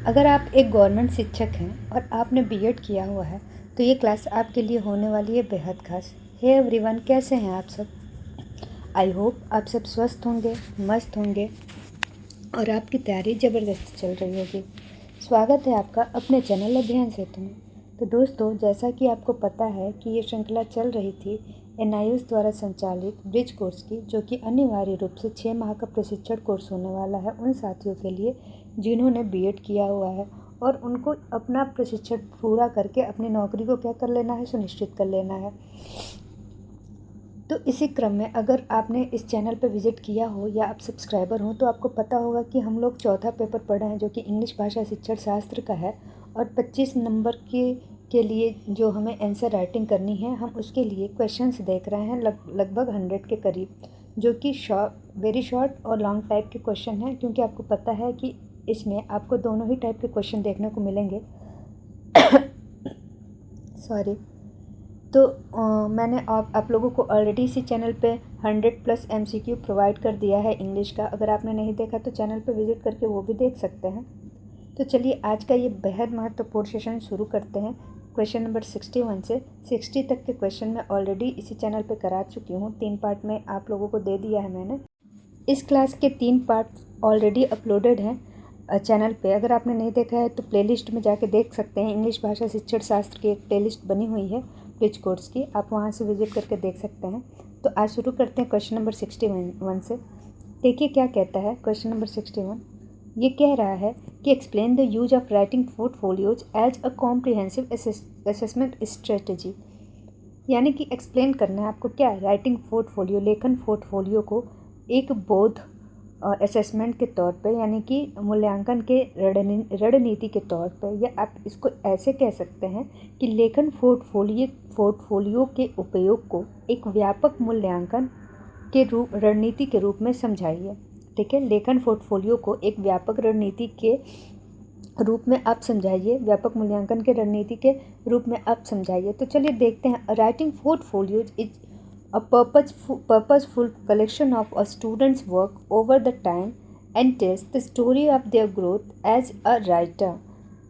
अगर आप एक गवर्नमेंट शिक्षक हैं और आपने बीएड किया हुआ है तो ये क्लास आपके लिए होने वाली है बेहद खास। हे एवरीवन, कैसे हैं आप सब? आई होप आप सब स्वस्थ होंगे, मस्त होंगे और आपकी तैयारी ज़बरदस्त चल रही होगी। स्वागत है आपका अपने चैनल अध्ययन सेतु में। तो दोस्तों, जैसा कि आपको पता है कि ये श्रृंखला चल रही थी एनआईओएस द्वारा संचालित ब्रिज कोर्स की, जो कि अनिवार्य रूप से 6 माह का प्रशिक्षण कोर्स होने वाला है उन साथियों के लिए जिन्होंने बीएड किया हुआ है और उनको अपना प्रशिक्षण पूरा करके अपनी नौकरी को क्या कर लेना है, सुनिश्चित कर लेना है। तो इसी क्रम में अगर आपने इस चैनल पर विजिट किया हो या आप सब्सक्राइबर हो तो आपको पता होगा कि हम लोग चौथा पेपर पढ़ रहे हैं, जो कि इंग्लिश भाषा शिक्षण शास्त्र का है। और 25 नंबर के लिए जो हमें आंसर राइटिंग करनी है, हम उसके लिए क्वेश्चंस देख रहे हैं लगभग 100 के करीब, जो कि वेरी शॉर्ट और लॉन्ग टाइप के क्वेश्चन हैं, क्योंकि आपको पता है कि इसमें आपको दोनों ही टाइप के क्वेश्चन देखने को मिलेंगे। सॉरी। तो मैंने आप लोगों को ऑलरेडी इसी चैनल पे 100+ MCQ प्रोवाइड कर दिया है इंग्लिश का। अगर आपने नहीं देखा तो चैनल पे विजिट करके वो भी देख सकते हैं। तो चलिए आज का ये बेहद महत्वपूर्ण सेशन शुरू करते हैं। क्वेश्चन नंबर 61 से 60 तक के क्वेश्चन मैं ऑलरेडी इसी चैनल पे करा चुकी हूँ। 3 पार्ट में आप लोगों को दे दिया है मैंने। इस क्लास के 3 पार्ट ऑलरेडी अपलोडेड हैं चैनल पे। अगर आपने नहीं देखा है तो प्लेलिस्ट में जाके देख सकते हैं। इंग्लिश भाषा शिक्षण शास्त्र की एक प्लेलिस्ट बनी हुई है ब्रिज कोर्स की, आप वहाँ से विजिट करके देख सकते हैं। तो आज शुरू करते हैं क्वेश्चन नंबर 61 से। देखिए क्या कहता है क्वेश्चन नंबर 61। ये कह रहा है कि explain the use of writing portfolios as a comprehensive assessment strategy. यानी कि एक्सप्लेन करना है आपको क्या, राइटिंग पोर्टफोलियो, लेखन पोर्टफोलियो को एक बोध असेसमेंट के तौर पे, यानी कि मूल्यांकन के रणनीति के तौर पे, या आप इसको ऐसे कह सकते हैं कि लेखन पोर्टफोलियो के उपयोग को एक व्यापक मूल्यांकन के रणनीति के रूप में समझाइए। ठीक है, लेखन पोर्टफोलियो को एक व्यापक रणनीति के रूप में आप समझाइए, व्यापक मूल्यांकन के रणनीति के रूप में आप समझाइए। तो चलिए देखते हैं। Writing portfolios is a purposeful collection of a student's work over the time and tells the story of their growth as a writer।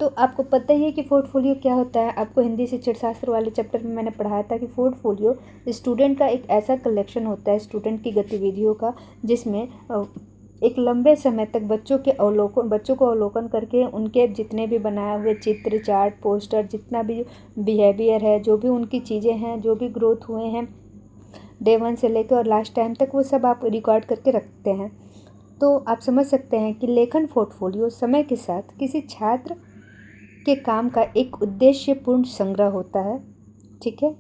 तो आपको पता ही है कि पोर्टफोलियो क्या होता है। आपको हिंदी शिक्षण शास्त्र वाले चैप्टर में मैंने पढ़ाया था कि पोर्टफोलियो स्टूडेंट का एक ऐसा कलेक्शन होता है, स्टूडेंट की गतिविधियों का, जिसमें एक लंबे समय तक बच्चों को अवलोकन करके उनके जितने भी बनाए हुए चित्र, चार्ट, पोस्टर, जितना भी बिहेवियर है, जो भी उनकी चीज़ें हैं, जो भी ग्रोथ हुए हैं डे 1 से लेकर और लास्ट टाइम तक, वो सब आप रिकॉर्ड करके रखते हैं। तो आप समझ सकते हैं कि लेखन पोर्टफोलियो समय के साथ किसी छात्र के काम का एक उद्देश्यपूर्ण संग्रह होता है। ठीक है,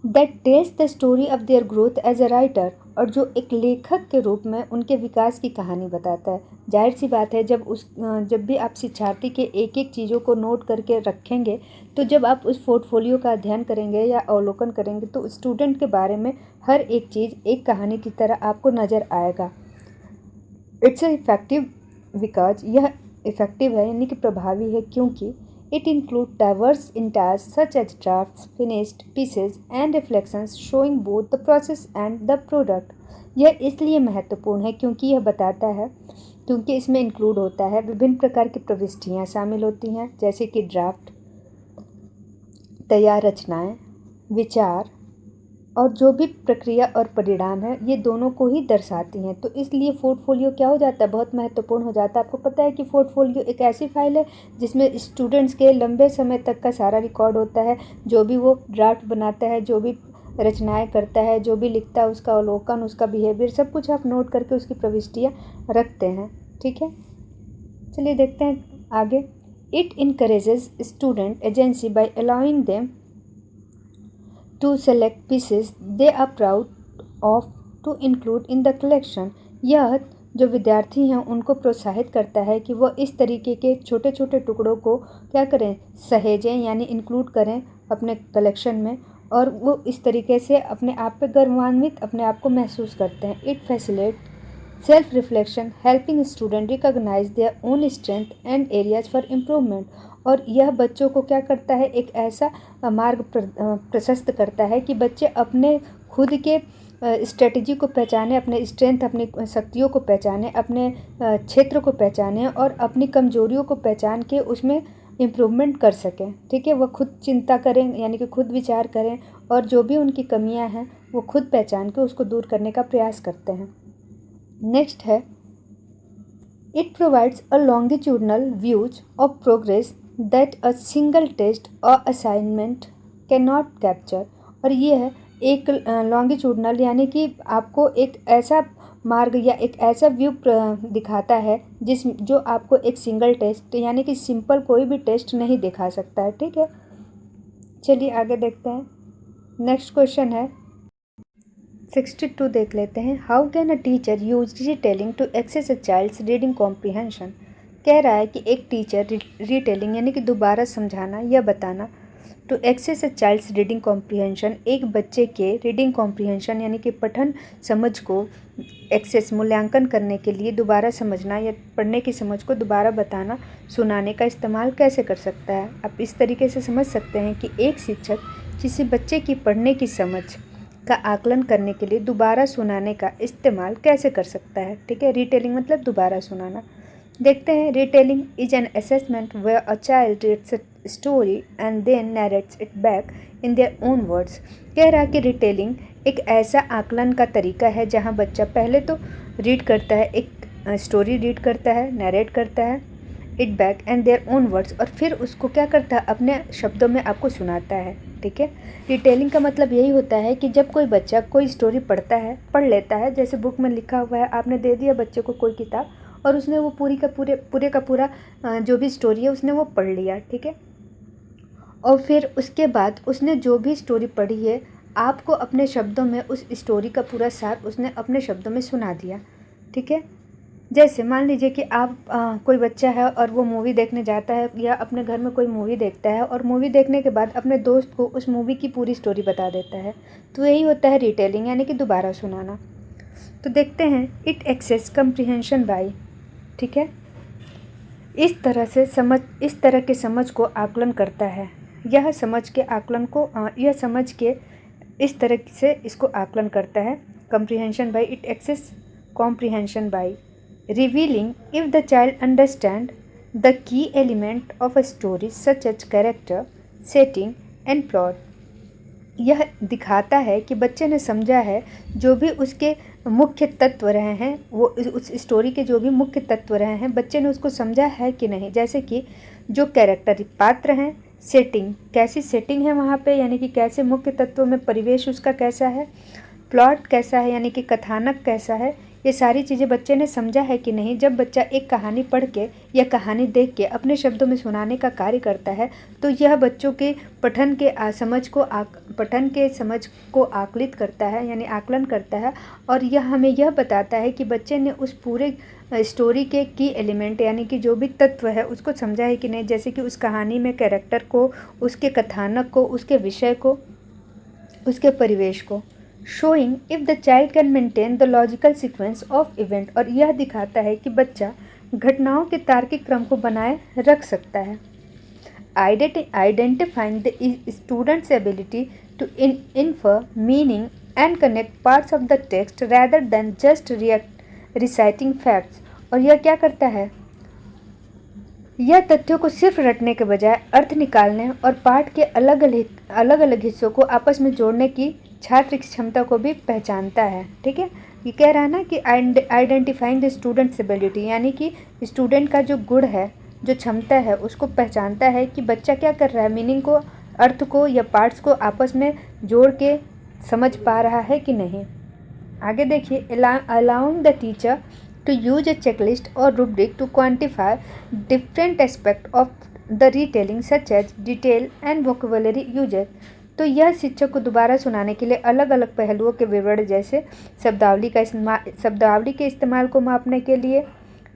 that tells the story of their growth as a writer, और जो एक लेखक के रूप में उनके विकास की कहानी बताता है। जाहिर सी बात है, जब भी आप शिक्षार्थी के एक एक चीज़ों को नोट करके रखेंगे, तो जब आप उस पोर्टफोलियो का अध्ययन करेंगे या अवलोकन करेंगे तो स्टूडेंट के बारे में हर एक चीज़ एक कहानी की तरह आपको नज़र आएगा। इट्स इफेक्टिव बिकॉज, यह इफेक्टिव है यानी कि प्रभावी है, क्योंकि it includes diverse entires such as drafts, finished pieces and reflections showing both the process and the product। यह इसलिए महत्वपूर्ण है क्योंकि यह बताता है, क्योंकि इसमें इंक्लूड होता है विभिन्न प्रकार की प्रविष्टियाँ शामिल होती हैं, जैसे कि ड्राफ्ट, तैयार रचनाएं, विचार, और जो भी प्रक्रिया और परिणाम है, ये दोनों को ही दर्शाती हैं। तो इसलिए पोर्टफोलियो क्या हो जाता है, बहुत महत्वपूर्ण हो जाता है। आपको पता है कि पोर्टफोलियो एक ऐसी फाइल है जिसमें स्टूडेंट्स के लंबे समय तक का सारा रिकॉर्ड होता है। जो भी वो ड्राफ्ट बनाता है, जो भी रचनाएं करता है, जो भी लिखता है, उसका अवलोकन, उसका बिहेवियर, सब कुछ आप नोट करके उसकी प्रविष्टियाँ रखते हैं। ठीक है, चलिए देखते हैं आगे। It encourages student agency bye allowing them to select pieces they are proud of to include in the collection। यह जो विद्यार्थी हैं उनको प्रोत्साहित करता है कि वह इस तरीके के छोटे छोटे टुकड़ों को क्या करें, सहेजें, यानी इंक्लूड करें अपने कलेक्शन में, और वो इस तरीके से अपने आप पे गर्वान्वित अपने आप को महसूस करते हैं। It facilitate self reflection helping student recognise their own strength and areas for improvement. और यह बच्चों को क्या करता है, एक ऐसा मार्ग प्रशस्त करता है कि बच्चे अपने खुद के स्ट्रेटजी को पहचाने, अपने स्ट्रेंथ, अपनी शक्तियों को पहचाने, अपने क्षेत्र को पहचाने और अपनी कमजोरियों को पहचान के उसमें इम्प्रूवमेंट कर सकें। ठीक है, वह खुद चिंता करें यानी कि खुद विचार करें और जो भी उनकी कमियां हैं वो खुद पहचान के उसको दूर करने का प्रयास करते हैं। नेक्स्ट है, it provides a longitudinal views of progress that a single test और असाइनमेंट कैन नॉट कैप्चर। और ये है एक लॉन्गिट्यूडनल यानी कि आपको एक ऐसा मार्ग या एक ऐसा व्यू दिखाता है जो आपको एक सिंगल टेस्ट यानी कि सिंपल कोई भी टेस्ट नहीं दिखा सकता है। ठीक है, चलिए आगे देखते हैं। नेक्स्ट क्वेश्चन है 62, देख लेते हैं। How can a teacher use retelling to access a child's reading comprehension. कह रहा है कि एक टीचर रीटेलिंग यानी कि दोबारा समझाना या बताना to access a child's reading comprehension, एक बच्चे के रीडिंग कॉम्प्रिहेंशन यानी कि पठन समझ को एक्सेस मूल्यांकन करने के लिए दोबारा समझना या पढ़ने की समझ को दोबारा बताना, सुनाने का इस्तेमाल कैसे कर सकता है। आप इस तरीके से समझ सकते हैं कि एक शिक्षक किसी बच्चे की पढ़ने की समझ का आकलन करने के लिए दोबारा सुनाने का इस्तेमाल कैसे कर सकता है। ठीक है, रिटेलिंग मतलब दोबारा सुनाना। देखते हैं, retelling is an assessment where a child reads a story and then narrates it back in their own words. कह रहा कि रिटेलिंग एक ऐसा आकलन का तरीका है जहां बच्चा पहले तो रीड करता है, एक स्टोरी रीड करता है, नरेट करता है it back and there own words, और फिर उसको क्या करता है, अपने शब्दों में आपको सुनाता है। ठीक है, रिटेलिंग का मतलब यही होता है कि जब कोई बच्चा कोई स्टोरी पढ़ लेता है, जैसे बुक में लिखा हुआ है, आपने दे दिया बच्चे को कोई किताब और उसने वो पूरे का पूरा जो भी स्टोरी है उसने वो पढ़ लिया। ठीक है, और फिर उसके बाद उसने जो भी स्टोरी पढ़ी है आपको अपने शब्दों में उस स्टोरी का पूरा सार उसने अपने शब्दों में सुना दिया। ठीक है, जैसे मान लीजिए कि आप कोई बच्चा है और वो मूवी देखने जाता है या अपने घर में कोई मूवी देखता है और मूवी देखने के बाद अपने दोस्त को उस मूवी की पूरी स्टोरी बता देता है, तो यही होता है रिटेलिंग यानी कि दोबारा सुनाना। तो देखते हैं, इट एक्सेस कम्प्रिहेंशन बाय। ठीक है, इस तरह के समझ को आकलन करता है। यह समझ के इस तरह से इसको आकलन करता है। Comprehension by, it assesses comprehension by revealing if the child understand the key element of a story such as character, setting and plot। यह दिखाता है कि बच्चे ने समझा है जो भी उसके मुख्य तत्व रहे हैं, वो उस स्टोरी के जो भी मुख्य तत्व रहे हैं बच्चे ने उसको समझा है कि नहीं। जैसे कि जो कैरेक्टर पात्र हैं, सेटिंग कैसी सेटिंग है वहाँ पे यानी कि कैसे मुख्य तत्वों में परिवेश उसका कैसा है, प्लॉट कैसा है यानी कि कथानक कैसा है, ये सारी चीज़ें बच्चे ने समझा है कि नहीं। जब बच्चा एक कहानी पढ़ के या कहानी देख के अपने शब्दों में सुनाने का कार्य करता है तो यह बच्चों के पठन के समझ को आकलित करता है यानी आकलन करता है, और यह हमें यह बताता है कि बच्चे ने उस पूरे स्टोरी के की एलिमेंट यानी कि जो भी तत्व है उसको समझा है कि नहीं। जैसे कि उस कहानी में कैरेक्टर को, उसके कथानक को, उसके विषय को, उसके परिवेश को। Showing if the child can maintain the logical sequence of event, और यह दिखाता है कि बच्चा घटनाओं के तार्किक क्रम को बनाए रख सकता है। Identifying the student's ability to infer meaning and connect parts of the text rather than just reciting facts. और यह क्या करता है, यह तथ्यों को सिर्फ रटने के बजाय अर्थ निकालने और पाठ के अलग अलग हिस्सों को आपस में जोड़ने की छात्र की क्षमता को भी पहचानता है। ठीक है, ये कह रहा है ना कि आइडेंटिफाइंग द स्टूडेंट्स एबिलिटी यानी कि स्टूडेंट का जो गुण है, जो क्षमता है, उसको पहचानता है कि बच्चा क्या कर रहा है, मीनिंग को, अर्थ को या पार्ट्स को आपस में जोड़ के समझ पा रहा है कि नहीं। आगे देखिए, allowing the teacher to use a checklist or rubric to quantify different aspects of the retelling such as detail and vocabulary uses। तो यह शिक्षक को दोबारा सुनाने के लिए अलग अलग पहलुओं के विवरण जैसे शब्दावली के इस्तेमाल को मापने के लिए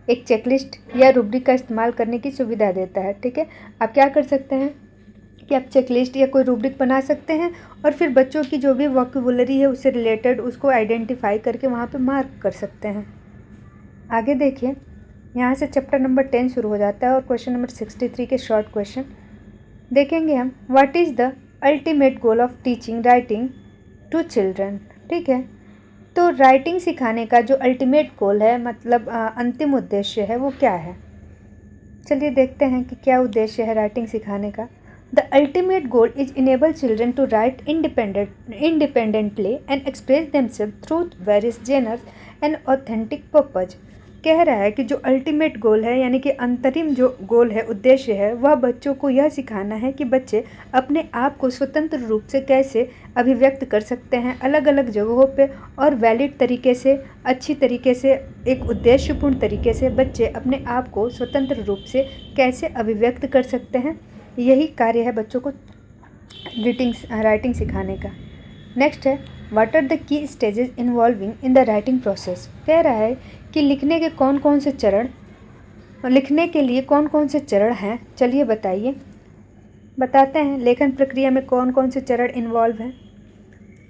एक चेकलिस्ट या रुब्रिक का इस्तेमाल करने की सुविधा देता है। ठीक है, आप क्या कर सकते हैं कि आप चेकलिस्ट या कोई रूब्रिक बना सकते हैं और फिर बच्चों की जो भी वोकैबुलरी है उससे रिलेटेड उसको आइडेंटिफाई करके वहाँ पे मार्क कर सकते हैं। आगे देखिए, यहाँ से चैप्टर नंबर 10 शुरू हो जाता है और क्वेश्चन नंबर 63 के शॉर्ट क्वेश्चन देखेंगे हम। What is the ultimate goal of teaching writing to children. ठीक है, तो राइटिंग सिखाने का जो अल्टीमेट गोल है, मतलब अंतिम उद्देश्य है, वो क्या है? चलिए देखते हैं कि क्या उद्देश्य है राइटिंग सिखाने का। The ultimate goal is enable children to write independently and express themselves through various genres and authentic purpose. कह रहा है कि जो अल्टीमेट गोल है, यानी कि अंतरिम जो गोल है, उद्देश्य है, वह बच्चों को यह सिखाना है कि बच्चे अपने आप को स्वतंत्र रूप से कैसे अभिव्यक्त कर सकते हैं अलग अलग जगहों पे, और वैलिड तरीके से, अच्छी तरीके से, एक उद्देश्यपूर्ण तरीके से बच्चे अपने आप को स्वतंत्र रूप से कैसे अभिव्यक्त कर सकते हैं। यही कार्य है बच्चों को राइटिंग सिखाने का। नेक्स्ट है, what are the key stages involving in the writing process. कह रहा है कि लिखने के लिए कौन कौन से चरण हैं। चलिए बताते हैं लेखन प्रक्रिया में कौन कौन से चरण इन्वॉल्व हैं।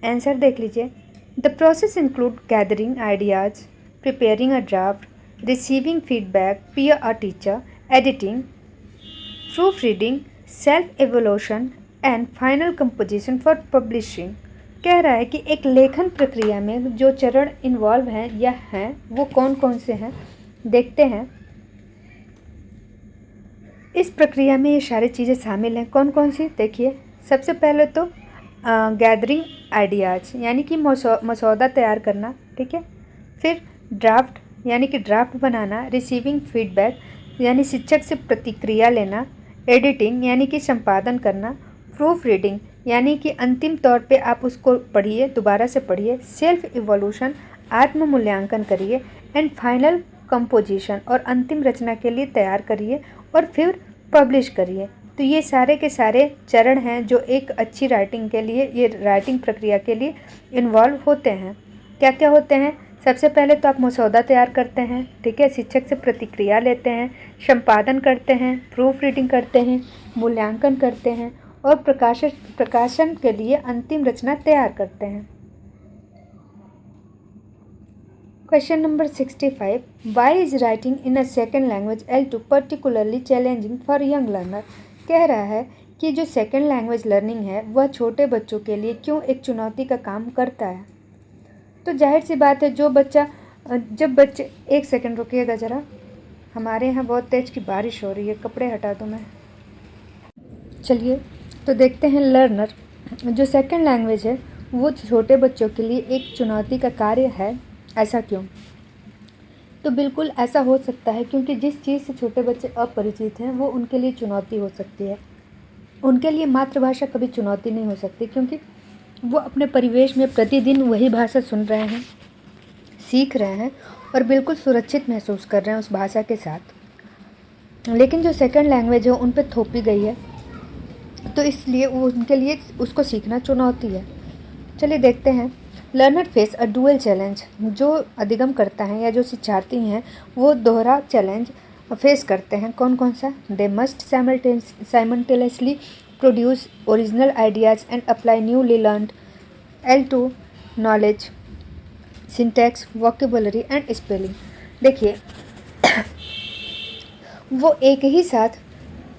आंसर देख लीजिए। The process include gathering ideas, preparing a draft, receiving feedback peer a teacher, editing, proof reading, self evolution and final composition for publishing. कह रहा है कि एक लेखन प्रक्रिया में जो चरण इन्वॉल्व हैं या हैं वो कौन कौन से हैं, देखते हैं। इस प्रक्रिया में ये सारी चीज़ें शामिल हैं। कौन कौन सी, देखिए। सबसे पहले तो गैदरिंग आइडियाज़, यानी कि मसौदा तैयार करना, ठीक है। फिर ड्राफ्ट, यानी कि ड्राफ्ट बनाना। रिसीविंग फीडबैक, यानी शिक्षक से प्रतिक्रिया लेना। एडिटिंग, यानी कि संपादन करना। प्रूफ रीडिंग, यानी कि अंतिम तौर पे आप उसको पढ़िए, दोबारा से पढ़िए। सेल्फ इवोल्यूशन, आत्म मूल्यांकन करिए। एंड फाइनल कंपोजिशन, और अंतिम रचना के लिए तैयार करिए और फिर पब्लिश करिए। तो ये सारे के सारे चरण हैं जो एक अच्छी राइटिंग के लिए, ये राइटिंग प्रक्रिया के लिए इन्वॉल्व होते हैं। क्या क्या होते हैं? सबसे पहले तो आप मसौदा तैयार करते हैं, ठीक है। शिक्षक से प्रतिक्रिया लेते हैं, संपादन करते हैं, प्रूफ रीडिंग करते हैं, मूल्यांकन करते हैं और प्रकाशन के लिए अंतिम रचना तैयार करते हैं। Question number 65, why is writing in a second language L2 particularly challenging for young learner. कह रहा है कि जो सेकेंड लैंग्वेज लर्निंग है वह छोटे बच्चों के लिए क्यों एक चुनौती का काम करता है। तो जाहिर सी बात है, जब बच्चे, एक सेकंड रुकिएगा ज़रा, हमारे यहाँ बहुत तेज़ की बारिश हो रही है, कपड़े हटा दूँ मैं। चलिए तो देखते हैं, लर्नर जो सेकेंड लैंग्वेज है वो छोटे बच्चों के लिए एक चुनौती का कार्य है, ऐसा क्यों? तो बिल्कुल ऐसा हो सकता है क्योंकि जिस चीज़ से छोटे बच्चे अपरिचित हैं वो उनके लिए चुनौती हो सकती है। उनके लिए मातृभाषा कभी चुनौती नहीं हो सकती, क्योंकि वो अपने परिवेश में प्रतिदिन वही भाषा सुन रहे हैं, सीख रहे हैं और बिल्कुल सुरक्षित महसूस कर रहे हैं उस भाषा के साथ। लेकिन जो सेकंड लैंग्वेज है उन पर थोपी गई है, तो इसलिए वो उनके लिए उसको सीखना चुनौती है। चलिए देखते हैं। Learner face a dual challenge, जो अधिगम करता है या जो शिक्षार्थी हैं वो दोहरा चैलेंज फेस करते हैं। कौन कौन सा? They must simultaneously produce original ideas and apply newly learned L2 knowledge, syntax, vocabulary and spelling. देखिए वो एक ही साथ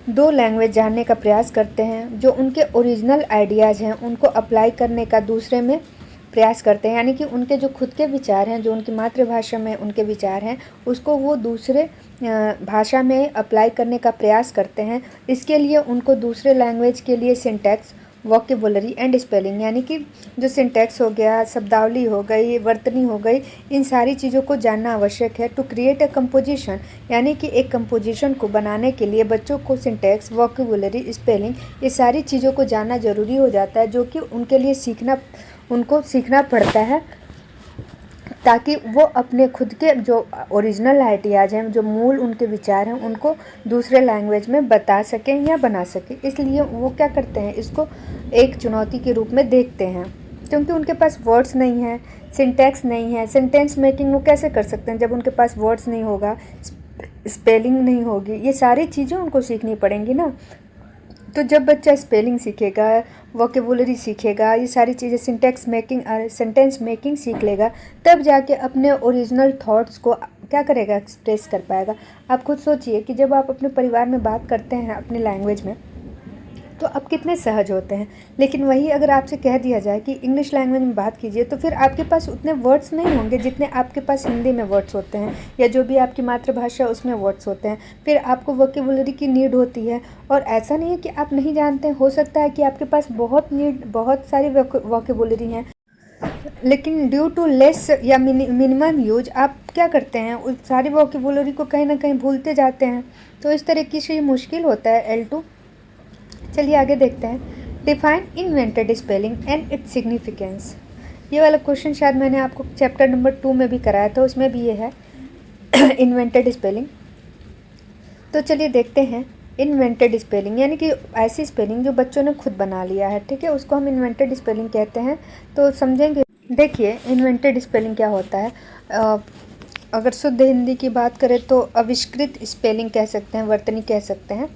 दो लैंग्वेज जानने का प्रयास करते हैं, जो उनके ओरिजिनल आइडियाज़ हैं उनको अप्लाई करने का दूसरे में प्रयास करते हैं, यानी कि उनके जो खुद के विचार हैं, जो उनकी मातृभाषा में उनके विचार हैं, उसको वो दूसरे भाषा में अप्लाई करने का प्रयास करते हैं। इसके लिए उनको दूसरे लैंग्वेज के लिए सिंटैक्स, वोकेबुलरी एंड स्पेलिंग, यानी कि जो सिंटैक्स हो गया, शब्दावली हो गई, वर्तनी हो गई, इन सारी चीज़ों को जानना आवश्यक है। टू क्रिएट अ कंपोजिशन, यानी कि एक कंपोजिशन को बनाने के लिए बच्चों को सिंटैक्स, वोकेबुलरी, स्पेलिंग, ये सारी चीज़ों को जानना ज़रूरी हो जाता है, जो कि उनके लिए उनको सीखना पड़ता है, ताकि वो अपने खुद के जो ओरिजिनल आइडियाज़ हैं, जो मूल उनके विचार हैं, उनको दूसरे लैंग्वेज में बता सकें या बना सकें। इसलिए वो क्या करते हैं, इसको एक चुनौती के रूप में देखते हैं, क्योंकि उनके पास वर्ड्स नहीं है, सिंटैक्स नहीं है, सेंटेंस मेकिंग वो कैसे कर सकते हैं जब उनके पास वर्ड्स नहीं होगा, स्पेलिंग नहीं होगी, ये सारी चीज़ें उनको सीखनी पड़ेंगी ना। तो जब बच्चा स्पेलिंग सीखेगा, वोकेबुलरी सीखेगा, ये सारी चीज़ें, सेंटेंस मेकिंग सीख लेगा, तब जाके अपने ओरिजिनल थॉट्स को क्या करेगा, एक्सप्रेस कर पाएगा। आप खुद सोचिए कि जब आप अपने परिवार में बात करते हैं अपनी लैंग्वेज में, तो आप कितने सहज होते हैं। लेकिन वही अगर आपसे कह दिया जाए कि इंग्लिश लैंग्वेज में बात कीजिए, तो फिर आपके पास उतने वर्ड्स नहीं होंगे जितने आपके पास हिंदी में वर्ड्स होते हैं, या जो भी आपकी मातृभाषा उसमें वर्ड्स होते हैं। फिर आपको वोकेबुलरी की नीड होती है, और ऐसा नहीं है कि आप नहीं जानते हैं, हो सकता है कि आपके पास बहुत सारी वोकेबुलरी हैं, लेकिन ड्यू टू लेस या मिनिमम यूज आप क्या करते हैं, उस सारी वोकेबुलरी को कहीं ना कहीं भूलते जाते हैं। तो इस तरीके से ये मुश्किल होता है L2। चलिए आगे देखते हैं। Define invented spelling and its significance. ये वाला क्वेश्चन शायद मैंने आपको चैप्टर नंबर 2 में भी कराया था, उसमें भी ये है इन्वेंटेड स्पेलिंग। तो चलिए देखते हैं। इन्वेंटेड स्पेलिंग यानी कि ऐसी स्पेलिंग जो बच्चों ने खुद बना लिया है, ठीक है, उसको हम इन्वेंटेड स्पेलिंग कहते हैं। तो समझेंगे। देखिए इन्वेंटेड स्पेलिंग क्या होता है। अगर शुद्ध हिंदी की बात करें तो आविष्कृत स्पेलिंग कह सकते हैं, वर्तनी कह सकते हैं।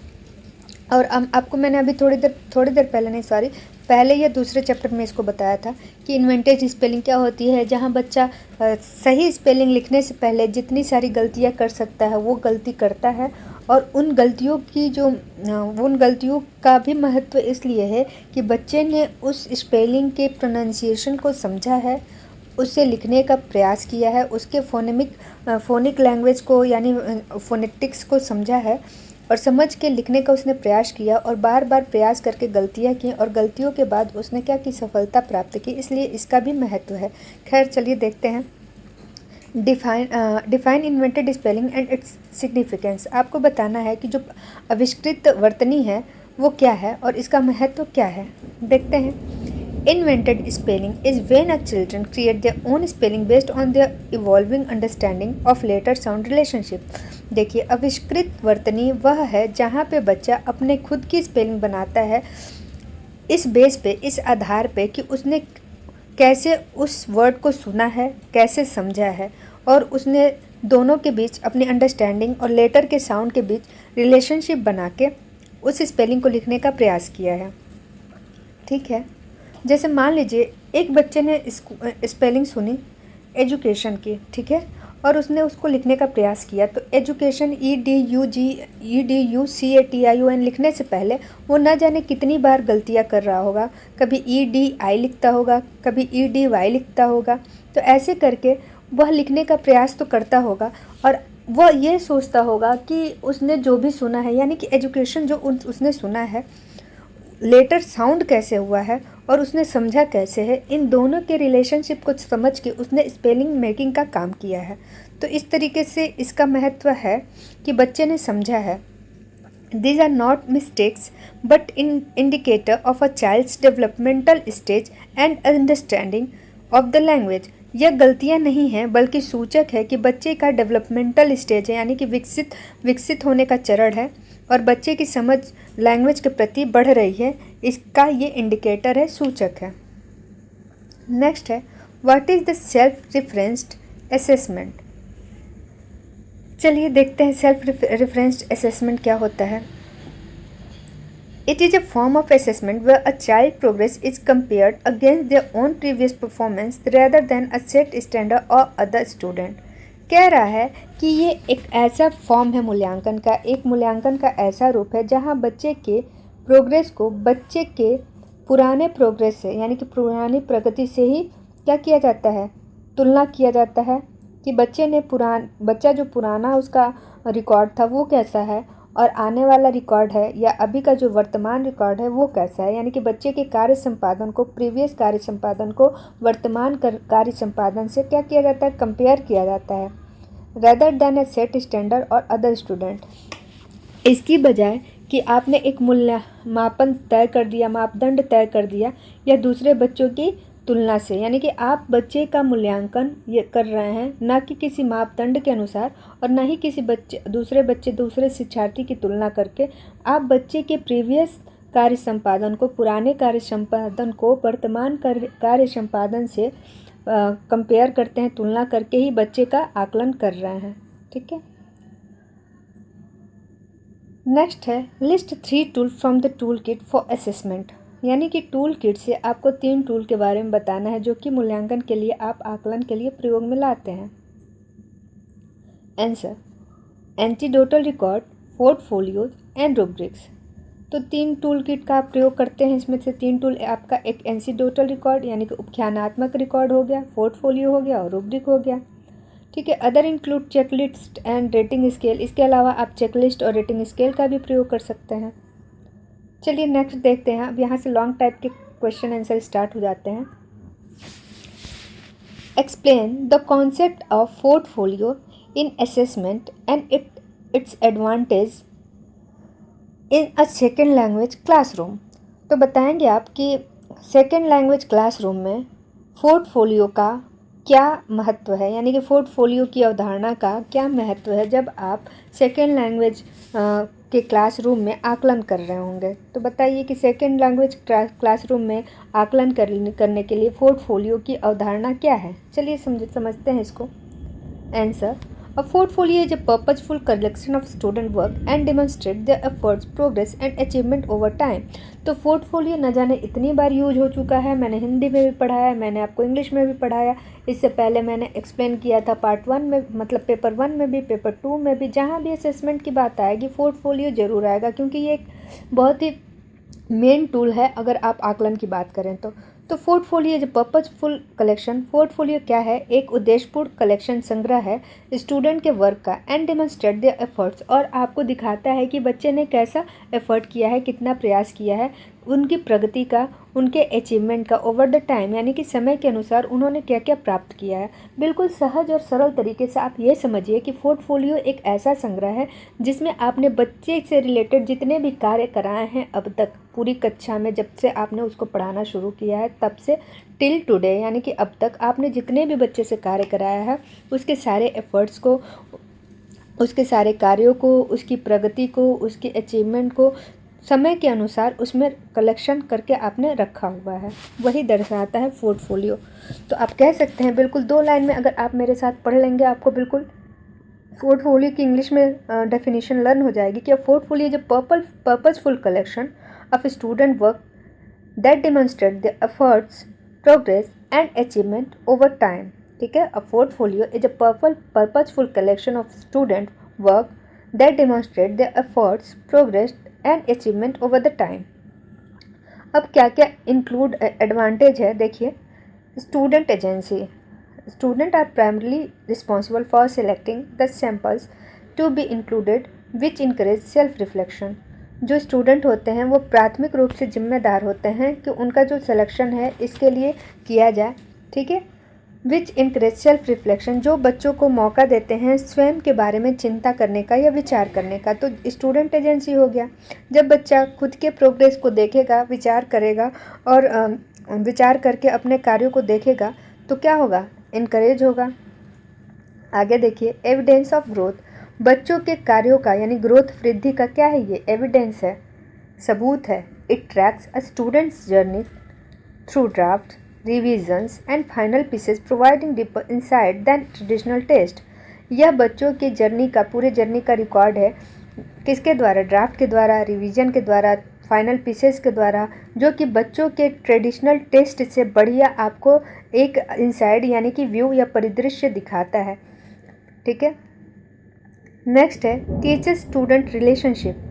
और आपको मैंने अभी थोड़ी देर पहले नहीं, सॉरी, पहले या दूसरे चैप्टर में इसको बताया था कि इन्वेंटेड स्पेलिंग क्या होती है। जहाँ बच्चा सही स्पेलिंग लिखने से पहले जितनी सारी गलतियाँ कर सकता है वो गलती करता है, और उन गलतियों का भी महत्व इसलिए है कि बच्चे ने उस स्पेलिंग के प्रोनाउंसिएशन को समझा है, उसे लिखने का प्रयास किया है, उसके फोनिक लैंग्वेज को यानी फोनेटिक्स को समझा है, और समझ के लिखने का उसने प्रयास किया, और बार बार प्रयास करके गलतियाँ की, और गलतियों के बाद उसने क्या की, सफलता प्राप्त की। इसलिए इसका भी महत्व है। खैर चलिए देखते हैं। Define invented spelling and its significance. आपको बताना है कि जो आविष्कृत वर्तनी है वो क्या है और इसका महत्व क्या है। देखते हैं। Invented spelling is when a children create their own spelling based on their evolving understanding of letter sound relationship. देखिए आविष्कृत वर्तनी वह है जहाँ पे बच्चा अपने खुद की स्पेलिंग बनाता है, इस बेस पे, इस आधार पे कि उसने कैसे उस वर्ड को सुना है, कैसे समझा है, और उसने दोनों के बीच अपनी अंडरस्टैंडिंग और लेटर के साउंड के बीच रिलेशनशिप बना के उस स्पेलिंग को लिखने का प्रयास किया है। ठीक है, जैसे मान लीजिए एक बच्चे ने स्पेलिंग सुनी एजुकेशन की, ठीक है, और उसने उसको लिखने का प्रयास किया। तो एजुकेशन EDUCATION लिखने से पहले वो ना जाने कितनी बार गलतियाँ कर रहा होगा। कभी EDI लिखता होगा, कभी EDY लिखता होगा। तो ऐसे करके वह लिखने का प्रयास तो करता होगा, और वह ये सोचता होगा कि उसने जो भी सुना है, यानी कि एजुकेशन जो उसने सुना है, लेटर साउंड कैसे हुआ है और उसने समझा कैसे है, इन दोनों के रिलेशनशिप को समझ के उसने स्पेलिंग मेकिंग का काम किया है। तो इस तरीके से इसका महत्व है कि बच्चे ने समझा है। These are not mistakes but indicator of a child's developmental stage and understanding of the language। यह गलतियां नहीं हैं बल्कि सूचक है कि बच्चे का डेवलपमेंटल स्टेज है, यानी कि विकसित होने का चरण है, और बच्चे की समझ लैंग्वेज के प्रति बढ़ रही है। इसका ये इंडिकेटर है, सूचक है। नेक्स्ट है, what is the self referenced assessment. चलिए देखते हैं सेल्फ रेफरेंस्ड असेसमेंट क्या होता है। It is a form of assessment where a child progress is compared against their own previous performance rather than a set standard or other student। कह रहा है कि ये एक ऐसा फॉर्म है मूल्यांकन का, एक मूल्यांकन का ऐसा रूप है जहाँ बच्चे के प्रोग्रेस को बच्चे के पुराने प्रोग्रेस से, यानी कि पुरानी प्रगति से ही क्या किया जाता है, तुलना किया जाता है कि बच्चा जो पुराना उसका रिकॉर्ड था वो कैसा है, और आने वाला रिकॉर्ड है या अभी का जो वर्तमान रिकॉर्ड है वो कैसा है। यानी कि बच्चे के कार्य संपादन को, प्रीवियस कार्य संपादन को वर्तमान कार्य संपादन से क्या किया जाता है, कंपेयर किया जाता है, रेदर देन ए सेट स्टैंडर्ड और अदर स्टूडेंट। इसकी बजाय कि आपने एक मापदंड तय कर दिया या दूसरे बच्चों की तुलना से, यानी कि आप बच्चे का मूल्यांकन ये कर रहे हैं ना कि किसी मापदंड के अनुसार, और ना ही किसी दूसरे शिक्षार्थी की तुलना करके। आप बच्चे के प्रीवियस कार्य संपादन को, पुराने कार्य संपादन को वर्तमान कार्य संपादन से कंपेयर करते हैं, तुलना करके ही बच्चे का आकलन कर रहे हैं। ठीक है, नेक्स्ट है list 3 tool from the tool kit for assessment. यानी कि टूल किट से आपको 3 टूल के बारे में बताना है जो कि मूल्यांकन के लिए आप आकलन के लिए प्रयोग में लाते हैं। Answer, anecdotal record, portfolios and rubrics. तो 3 टूल किट का आप प्रयोग करते हैं। इसमें से 3 टूल आपका एक एनसीडोटल रिकॉर्ड यानी कि उपख्यानात्मक रिकॉर्ड हो गया, पोर्टफोलियो हो गया और रुब्रिक हो गया। ठीक है। Other include checklist and rating scale. इसके अलावा आप चेकलिस्ट और रेटिंग स्केल का भी प्रयोग कर सकते हैं। चलिए नेक्स्ट देखते हैं। अब यहाँ से लॉन्ग टाइप के क्वेश्चन आंसर स्टार्ट हो जाते हैं। Explain the concept of portfolio in assessment and it's advantage in a second language classroom. तो बताएंगे आप कि सेकेंड लैंग्वेज क्लासरूम में पोर्टफोलियो का क्या महत्व है, यानी कि पोर्टफोलियो की अवधारणा का क्या महत्व है जब आप सेकेंड लैंग्वेज के क्लासरूम में आकलन कर रहे होंगे। तो बताइए कि सेकेंड लैंग्वेज क्लासरूम में आकलन करने के लिए पोर्टफोलियो की अवधारणा क्या है। चलिए समझते हैं इसको। Answer: A portfolio is a purposeful collection of student work and demonstrate their efforts, progress and achievement over time। तो पोर्टफोलियो न जाने इतनी बार यूज हो चुका है, मैंने हिंदी में भी पढ़ाया, मैंने आपको इंग्लिश में भी पढ़ाया, इससे पहले मैंने एक्सप्लेन किया था पार्ट 1 में, मतलब पेपर 1 में भी, पेपर 2 में भी। जहाँ भी असेसमेंट की बात आएगी पोर्टफोलियो ज़रूर आएगा, क्योंकि ये एक बहुत ही मेन टूल है अगर आप आकलन की बात करें तो। पोर्टफोलियो जो पर्पजफुल कलेक्शन, पोर्टफोलियो क्या है? एक उद्देश्यपूर्ण कलेक्शन संग्रह है स्टूडेंट के वर्क का एंड डेमोन्स्ट्रेट देयर एफर्ट्स, और आपको दिखाता है कि बच्चे ने कैसा एफर्ट किया है, कितना प्रयास किया है, उनकी प्रगति का, उनके अचीवमेंट का ओवर द टाइम, यानी कि समय के अनुसार उन्होंने क्या क्या प्राप्त किया है। बिल्कुल सहज और सरल तरीके से आप ये समझिए कि पोर्टफोलियो एक ऐसा संग्रह है जिसमें आपने बच्चे से रिलेटेड जितने भी कार्य कराए हैं अब तक पूरी कक्षा में, जब से आपने उसको पढ़ाना शुरू किया है तब से टिल टुडे, यानी कि अब तक आपने जितने भी बच्चे से कार्य कराया है उसके सारे एफर्ट्स को, उसके सारे कार्यों को, उसकी प्रगति को, उसकी अचीवमेंट को समय के अनुसार उसमें कलेक्शन करके आपने रखा हुआ है, वही दर्शाता है पोर्टफोलियो। तो आप कह सकते हैं बिल्कुल 2 लाइन में अगर आप मेरे साथ पढ़ लेंगे आपको बिल्कुल पोर्टफोलियो की इंग्लिश में डेफिनेशन लर्न हो जाएगी कि portfolio is a purposeful collection of student work that demonstrate the efforts, progress and achievement over time. ठीक है। A portfolio is a purposeful collection of student work that demonstrate the efforts, progress and achievement over the time. अब क्या क्या include advantage है देखिए। Student agency, student are primarily responsible for selecting the samples to be included which encourage self reflection. जो student होते हैं वो प्राथमिक रूप से जिम्मेदार होते हैं कि उनका जो सिलेक्शन है इसके लिए किया जाए। ठीक है। विच इनकरेज सेल्फ रिफ्लेक्शन, जो बच्चों को मौका देते हैं स्वयं के बारे में चिंता करने का या विचार करने का। तो स्टूडेंट एजेंसी हो गया। जब बच्चा खुद के प्रोग्रेस को देखेगा, विचार करेगा और विचार करके अपने कार्यों को देखेगा तो क्या होगा? इनकरेज होगा। आगे देखिए। एविडेंस ऑफ ग्रोथ, बच्चों के कार्यों का यानी ग्रोथ, वृद्धि का क्या है? ये एविडेंस है, सबूत है। It tracks a student's journey through draft, revisions and final pieces providing deeper insight than traditional test. यह बच्चों की जर्नी का, पूरे जर्नी का रिकॉर्ड है। किसके द्वारा? ड्राफ्ट के द्वारा, रिवीजन के द्वारा, फाइनल पीसेस के द्वारा, जो कि बच्चों के ट्रेडिशनल टेस्ट से बढ़िया आपको एक इंसाइट यानी कि व्यू या परिदृश्य दिखाता है। ठीक है। नेक्स्ट है teacher student relationship.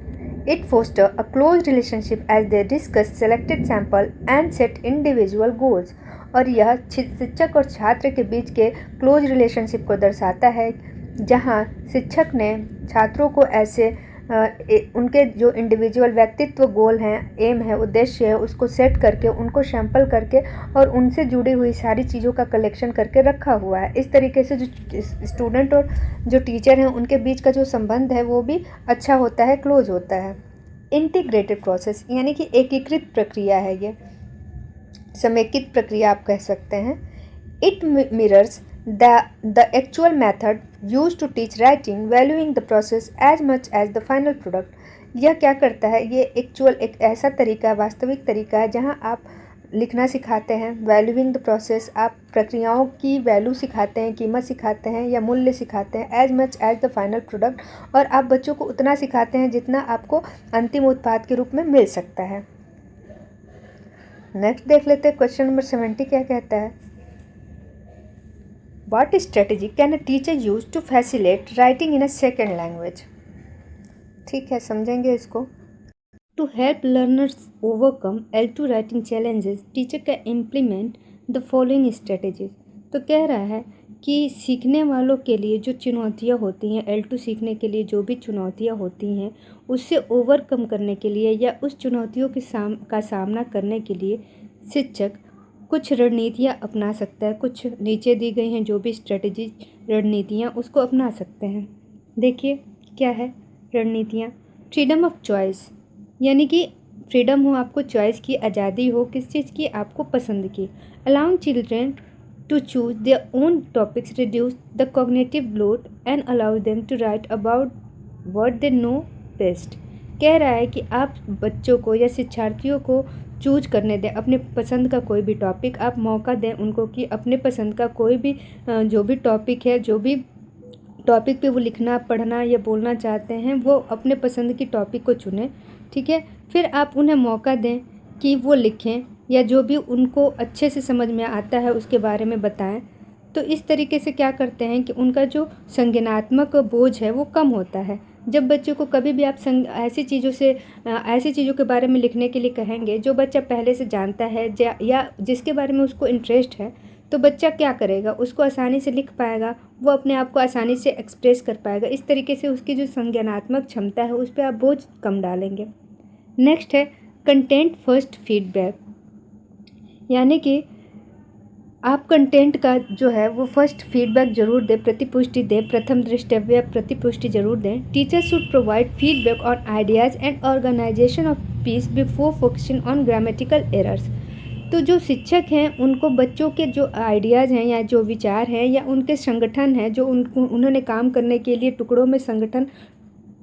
It fosters a close relationship as they discuss selected sample and set individual goals। और यह शिक्षक और छात्र के बीच के क्लोज रिलेशनशिप को दर्शाता है, जहाँ शिक्षक ने छात्रों को ऐसे उनके जो इंडिविजुअल व्यक्तित्व गोल हैं, एम है, उद्देश्य है, उसको सेट करके, उनको सैंपल करके और उनसे जुड़ी हुई सारी चीज़ों का कलेक्शन करके रखा हुआ है। इस तरीके से जो स्टूडेंट और जो टीचर हैं उनके बीच का जो संबंध है वो भी अच्छा होता है, क्लोज होता है। इंटीग्रेटेड प्रोसेस यानी कि एकीकृत प्रक्रिया है, ये समेकित प्रक्रिया आप कह सकते हैं। It mirrors the actual method used to teach writing, valuing the process as much as the final product। यह क्या करता है? ये एक ऐसा तरीका, वास्तविक तरीका है जहाँ आप लिखना सिखाते हैं, वैल्यूइंग द प्रोसेस, आप प्रक्रियाओं की वैल्यू सिखाते हैं, कीमत सिखाते हैं या मूल्य सिखाते हैं, as much as the final product, और आप बच्चों को उतना सिखाते हैं जितना आपको अंतिम उत्पाद के रूप में मिल सकता है। नेक्स्ट देख लेते हैं क्वेश्चन नंबर 70 क्या कहता है। What strategy can a teacher use to facilitate writing in a second language? ठीक है, समझेंगे इसको। To help learners overcome L2 writing challenges, teacher can implement the following strategies. तो कह रहा है कि सीखने वालों के लिए जो चुनौतियाँ होती हैं, L2 सीखने के लिए जो भी चुनौतियाँ होती हैं, उससे ओवरकम करने के लिए या उस चुनौतियों का सामना करने के लिए शिक्षक कुछ रणनीतियाँ अपना सकता है। कुछ नीचे दी गई हैं जो भी स्ट्रेटजी रणनीतियाँ, उसको अपना सकते हैं। देखिए क्या है रणनीतियाँ। फ्रीडम ऑफ चॉइस, यानी कि फ्रीडम हो, आपको चॉइस की आज़ादी हो किस चीज़ की, आपको पसंद की। Allowing children to choose their own topics reduce the cognitive load and allow them to write about what they know best. कह रहा है कि आप बच्चों को या शिक्षार्थियों को चूज करने दें अपने पसंद का कोई भी टॉपिक, आप मौका दें उनको कि अपने पसंद का कोई भी जो भी टॉपिक है, जो भी टॉपिक पे वो लिखना, पढ़ना या बोलना चाहते हैं, वो अपने पसंद की टॉपिक को चुनें। ठीक है, फिर आप उन्हें मौका दें कि वो लिखें या जो भी उनको अच्छे से समझ में आता है उसके बारे में बताएं। तो इस तरीके से क्या करते हैं कि उनका जो संज्ञानात्मक बोझ है वो कम होता है। जब बच्चों को कभी भी आप ऐसी चीज़ों के बारे में लिखने के लिए कहेंगे जो बच्चा पहले से जानता है या जिसके बारे में उसको इंटरेस्ट है, तो बच्चा क्या करेगा, उसको आसानी से लिख पाएगा, वो अपने आप को आसानी से एक्सप्रेस कर पाएगा। इस तरीके से उसकी जो संज्ञानात्मक क्षमता है उस पर आप बोझ कम डालेंगे। नेक्स्ट है कंटेंट फर्स्ट फीडबैक, यानी कि आप कंटेंट का जो है वो फर्स्ट फीडबैक जरूर दें, प्रतिपुष्टि दें, प्रथम दृष्टव्य प्रतिपुष्टि जरूर दें। Teacher should provide feedback on ideas and organisation of piece before focusing on grammatical errors. तो जो शिक्षक हैं उनको बच्चों के जो आइडियाज़ हैं या जो विचार हैं या उनके संगठन है जो उन्होंने काम करने के लिए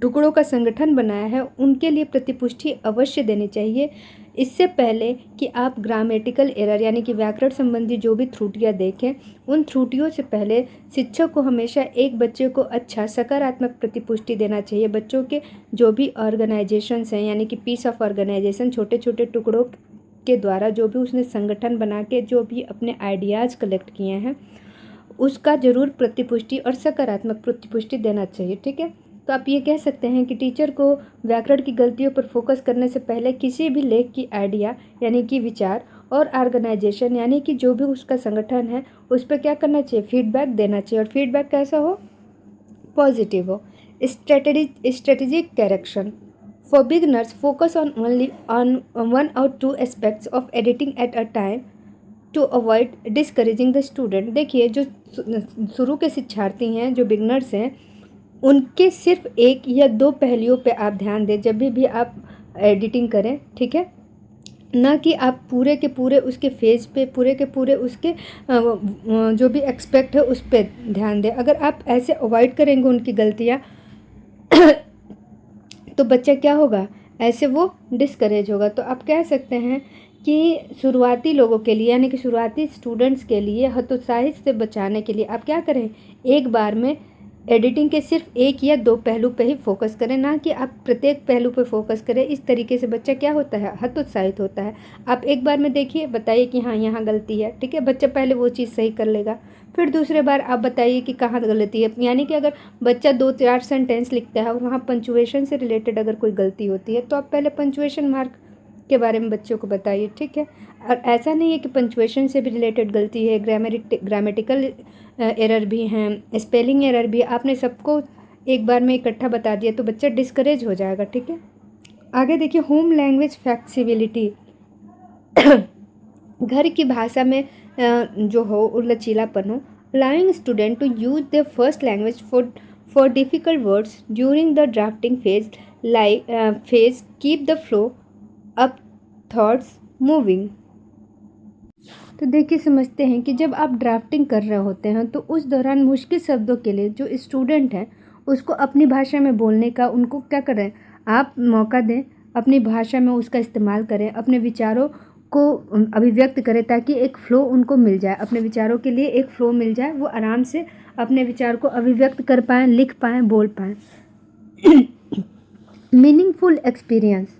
टुकड़ों का संगठन बनाया है, उनके लिए प्रतिपुष्टि अवश्य देनी चाहिए। इससे पहले कि आप ग्रामेटिकल एरर यानी कि व्याकरण संबंधी जो भी त्रुटियां देखें, उन त्रुटियों से पहले शिक्षक को हमेशा एक बच्चे को अच्छा सकारात्मक प्रतिपुष्टि देना चाहिए। बच्चों के जो भी ऑर्गेनाइजेशंस हैं यानी कि पीस ऑफ ऑर्गेनाइजेशन, छोटे छोटे टुकड़ों के द्वारा जो भी उसने संगठन बना के जो भी अपने आइडियाज़ कलेक्ट किए हैं, उसका ज़रूर प्रतिपुष्टि और सकारात्मक प्रतिपुष्टि देना चाहिए। ठीक है, तो आप ये कह सकते हैं कि टीचर को व्याकरण की गलतियों पर फोकस करने से पहले किसी भी लेख की आइडिया यानी कि विचार और ऑर्गेनाइजेशन यानी कि जो भी उसका संगठन है उस पर क्या करना चाहिए, फीडबैक देना चाहिए। और फीडबैक कैसा हो, पॉजिटिव हो। Strategic correction for beginners focus on only on 1 or 2 aspects of editing at a time to avoid discouraging the student. देखिए जो शुरू के शिक्षार्थी हैं, जो बिगनर्स हैं, उनके सिर्फ 1 या 2 पहलुओं पे आप ध्यान दें जब भी आप एडिटिंग करें। ठीक है, ना कि आप पूरे के पूरे उसके फेज पे, पूरे के पूरे उसके जो भी एक्सपेक्ट है उस पर ध्यान दें। अगर आप ऐसे अवॉइड करेंगे उनकी गलतियाँ तो बच्चा क्या होगा, ऐसे वो डिस्करेज होगा। तो आप कह सकते हैं कि शुरुआती लोगों के लिए यानी कि शुरुआती स्टूडेंट्स के लिए हतोत्साहित से बचाने के लिए आप क्या करें, एक बार में एडिटिंग के सिर्फ 1 या 2 पहलू पे ही फोकस करें, ना कि आप प्रत्येक पहलू पे फोकस करें। इस तरीके से बच्चा क्या होता है, हतोत्साहित होता है। आप एक बार में देखिए, बताइए कि हाँ यहाँ गलती है, ठीक है, बच्चा पहले वो चीज़ सही कर लेगा, फिर दूसरे बार आप बताइए कि कहाँ गलती है। यानी कि अगर बच्चा 2-4 सेंटेंस लिखता है और वहाँ पंचुएशन से रिलेटेड अगर कोई गलती होती है तो आप पहले पंचुएशन मार्क के बारे में बच्चों को बताइए। ठीक है, और ऐसा नहीं है कि पंचुएशन से भी रिलेटेड गलती है, ग्रामेटिकल एरर भी हैं, स्पेलिंग एरर भी, आपने सबको एक बार में इकट्ठा बता दिया तो बच्चा डिस्करेज हो जाएगा। ठीक है, आगे देखिए होम लैंग्वेज फ्लेक्सिबिलिटी घर की भाषा में जो हो लचीलापन हो। Allowing student to use the first language for difficult words during the drafting phase keep the flow of thoughts moving. तो देखिए समझते हैं कि जब आप ड्राफ्टिंग कर रहे होते हैं तो उस दौरान मुश्किल शब्दों के लिए जो स्टूडेंट हैं उसको अपनी भाषा में बोलने का उनको क्या करें, आप मौका दें, अपनी भाषा में उसका इस्तेमाल करें, अपने विचारों को अभिव्यक्त करें ताकि एक फ़्लो उनको मिल जाए, अपने विचारों के लिए एक फ़्लो मिल जाए, वो आराम से अपने विचार को अभिव्यक्त कर पाएँ, लिख पाएँ, बोल पाएँ। मीनिंगफुल एक्सपीरियंस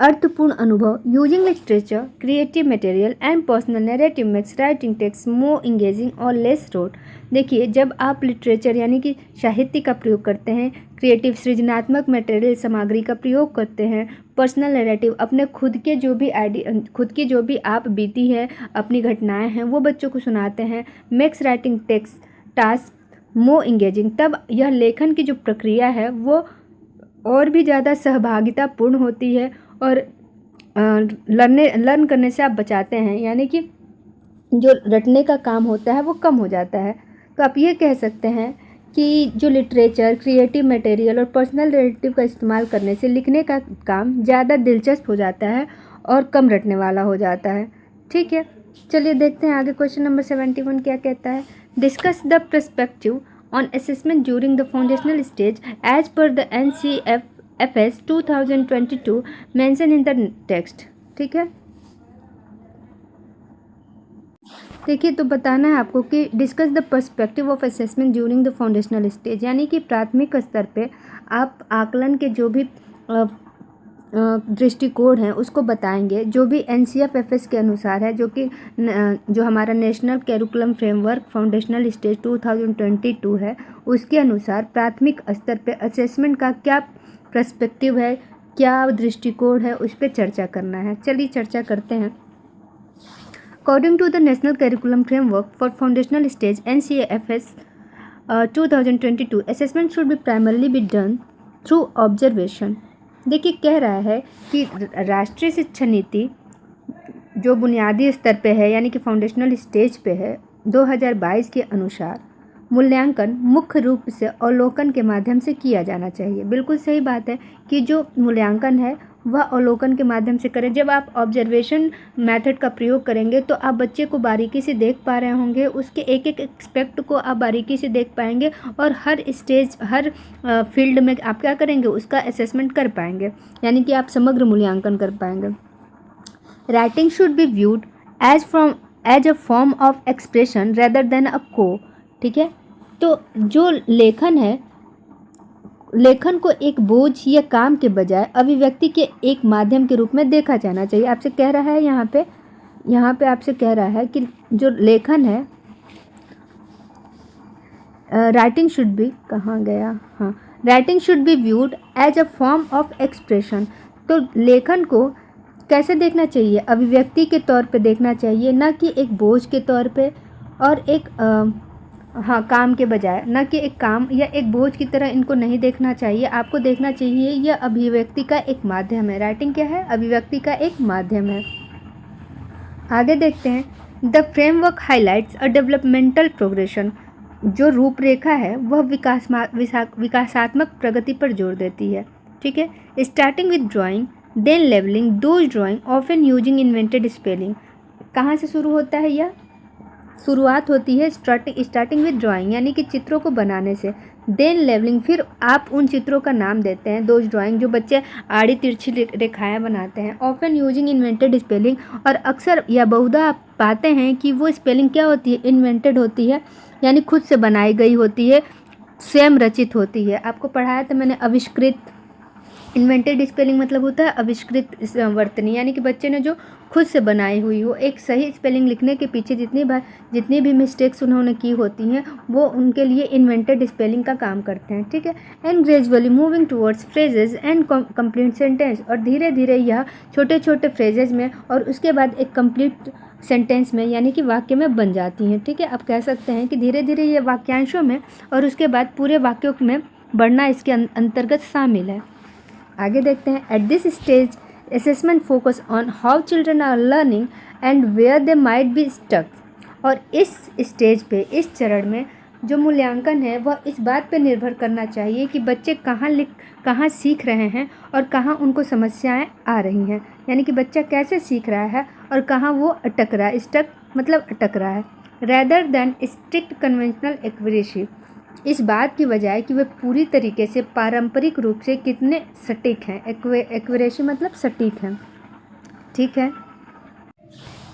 अर्थपूर्ण अनुभव using literature creative material and personal narrative makes writing text more engaging और लेस रोड। देखिए, जब आप लिटरेचर यानी कि साहित्य का प्रयोग करते हैं, क्रिएटिव सृजनात्मक मटेरियल सामग्री का प्रयोग करते हैं, पर्सनल नैरेटिव अपने खुद की जो भी आप बीती है अपनी घटनाएं हैं वो बच्चों को सुनाते हैं, मेक्स राइटिंग टेक्स्ट टास्क मोर इंगेजिंग, तब यह लेखन की जो प्रक्रिया है वो और भी ज़्यादा सहभागितापूर्ण होती है और लर्न करने से आप बचाते हैं, यानी कि जो रटने का काम होता है वो कम हो जाता है। तो आप ये कह सकते हैं कि जो लिटरेचर क्रिएटिव मटेरियल और पर्सनल नैरेटिव का इस्तेमाल करने से लिखने का काम ज़्यादा दिलचस्प हो जाता है और कम रटने वाला हो जाता है। ठीक है, चलिए देखते हैं आगे क्वेश्चन नंबर 71 क्या कहता है। Discuss the perspective on assessment during the foundational stage as per the NCFS 2022 mention in the text. ठीक है, देखिए, तो बताना है आपको कि discuss the perspective of assessment during the foundational stage, यानी कि प्राथमिक स्तर पे आप आकलन के जो भी दृष्टिकोण हैं उसको बताएंगे, जो भी NCFS के अनुसार है, जो हमारा national curriculum framework foundational stage 2022 है, उसके अनुसार प्राथमिक स्तर पे असेसमेंट का क्या पर्सपेक्टिव है, क्या दृष्टिकोण है, उस पर चर्चा करना है। चलिए चर्चा करते हैं। According to the National Curriculum Framework for Foundational Stage NCFS 2022, assessment should be primarily be done through observation। देखिए, कह रहा है कि राष्ट्रीय शिक्षा नीति जो बुनियादी स्तर पे है यानी कि फाउंडेशनल स्टेज पे है 2022 के अनुसार मूल्यांकन मुख्य रूप से अवलोकन के माध्यम से किया जाना चाहिए। बिल्कुल सही बात है कि जो मूल्यांकन है वह अवलोकन के माध्यम से करें। जब आप ऑब्जर्वेशन मेथड का प्रयोग करेंगे तो आप बच्चे को बारीकी से देख पा रहे होंगे, उसके एक एक एस्पेक्ट को आप बारीकी से देख पाएंगे और हर स्टेज हर फील्ड में आप क्या करेंगे, उसका असेसमेंट कर पाएंगे, यानी कि आप समग्र मूल्यांकन कर पाएंगे। Writing should be viewed as a form of expression rather than a को। ठीक है, तो जो लेखन है, लेखन को एक बोझ या काम के बजाय अभिव्यक्ति के एक माध्यम के रूप में देखा जाना चाहिए। आपसे कह रहा है यहाँ पे आपसे कह रहा है कि जो लेखन है, राइटिंग शुड बी कहाँ गया, हाँ, writing should be viewed as a form of expression. तो लेखन को कैसे देखना चाहिए, अभिव्यक्ति के तौर पे देखना चाहिए, ना कि एक बोझ के तौर पे और एक काम के बजाय, ना कि एक काम या एक बोझ की तरह इनको नहीं देखना चाहिए। आपको देखना चाहिए यह अभिव्यक्ति का एक माध्यम है। राइटिंग क्या है, अभिव्यक्ति का एक माध्यम है। आगे देखते हैं। The framework highlights a developmental progression. जो रूपरेखा है वह विकासात्मक प्रगति पर जोर देती है। ठीक है, starting with drawing then labelling those drawing often using invented spelling. कहाँ से शुरू होता है, यह शुरुआत होती है स्टार्टिंग विद ड्राइंग यानी कि चित्रों को बनाने से, देन लेवलिंग, फिर आप उन चित्रों का नाम देते हैं दोज ड्राइंग, जो बच्चे आड़ी तिरछी रेखाएं बनाते हैं, ऑफन यूजिंग इन्वेंटेड स्पेलिंग, और अक्सर या बहुधा आप पाते हैं कि वो स्पेलिंग क्या होती है, इन्वेंटेड होती है, यानी खुद से बनाई गई होती है, स्वयं रचित होती है। आपको पढ़ाया था मैंने आविष्कृत। इन्वेंटेड स्पेलिंग मतलब होता है आविष्कृत वर्तनी, यानी कि बच्चे ने जो खुद से बनाई हुई हो। एक सही स्पेलिंग लिखने के पीछे जितनी भी मिस्टेक्स उन्होंने की होती हैं वो उनके लिए इन्वेंटेड स्पेलिंग का काम करते हैं। ठीक है, and gradually moving towards phrases and complete sentence, और धीरे धीरे यह छोटे छोटे फ्रेजेस में और उसके बाद एक कंप्लीट सेंटेंस में यानी कि वाक्य में बन जाती हैं। ठीक है, आप कह सकते हैं कि धीरे धीरे ये वाक्यांशों में और उसके बाद पूरे वाक्यों में बढ़ना इसके अंतर्गत शामिल है। आगे देखते हैं। At this stage assessment focus on how children are learning and where they might be stuck. और इस स्टेज पे, इस चरण में जो मूल्यांकन है वह इस बात पे निर्भर करना चाहिए कि बच्चे कहाँ सीख रहे हैं और कहाँ उनको समस्याएं आ रही हैं, यानी कि बच्चा कैसे सीख रहा है और कहाँ वो अटक रहा है। स्टक मतलब अटक रहा है। Rather then strict conventional accuracy, इस बात की बजाय कि वे पूरी तरीके से पारंपरिक रूप से कितने सटीक हैं। एक्यूरेसी मतलब सटीक हैं। ठीक है,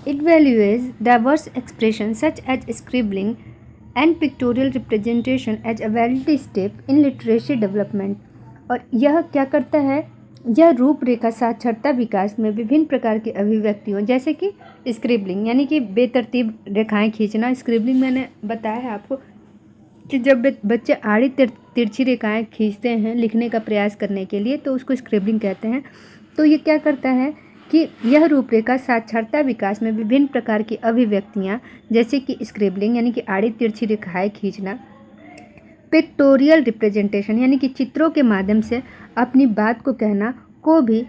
it values diverse expression such as scribbling and pictorial representation as a valid step in literacy development. और यह क्या करता है, यह रूपरेखा साक्षरता विकास में विभिन्न प्रकार की अभिव्यक्तियों जैसे कि स्क्रिबलिंग यानी कि बेतरतीब रेखाएं खींचना। स्क्रिबलिंग मैंने बताया है आपको कि जब बच्चे आड़ी तिरछी रेखाएं खींचते हैं लिखने का प्रयास करने के लिए तो उसको स्क्रिबलिंग कहते हैं। तो ये क्या करता है कि यह रूपरेखा साक्षरता विकास में विभिन्न प्रकार की अभिव्यक्तियाँ जैसे कि स्क्रिबलिंग यानी कि आड़ी तिरछी रेखाएं खींचना, पिक्टोरियल रिप्रेजेंटेशन यानी कि चित्रों के माध्यम से अपनी बात को कहना को भी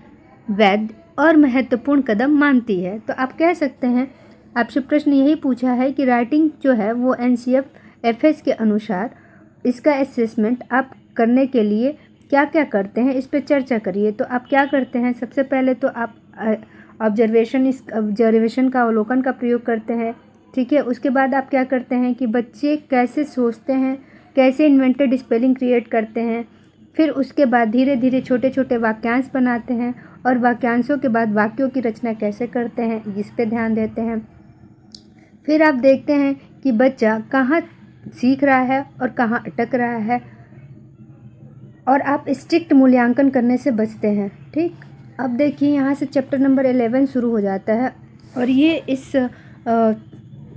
वैध और महत्वपूर्ण कदम मानती है। तो आप कह सकते हैं, आपसे प्रश्न यही पूछा है कि राइटिंग जो है वो NCFS के अनुसार इसका असेसमेंट आप करने के लिए क्या क्या करते हैं, इस पर चर्चा करिए। तो आप क्या करते हैं, सबसे पहले तो आप ऑब्जर्वेशन का अवलोकन का प्रयोग करते हैं, ठीक है। उसके बाद आप क्या करते हैं कि बच्चे कैसे सोचते हैं, कैसे इन्वेंटेड स्पेलिंग क्रिएट करते हैं, फिर उसके बाद धीरे धीरे छोटे छोटे वाक्यांश बनाते हैं और वाक्यांशों के बाद वाक्यों की रचना कैसे करते हैं इस पे ध्यान देते हैं। फिर आप देखते हैं कि बच्चा कहाँ सीख रहा है और कहाँ अटक रहा है और आप स्ट्रिक्ट मूल्यांकन करने से बचते हैं, ठीक। अब देखिए यहाँ से चैप्टर नंबर 11 शुरू हो जाता है और ये इस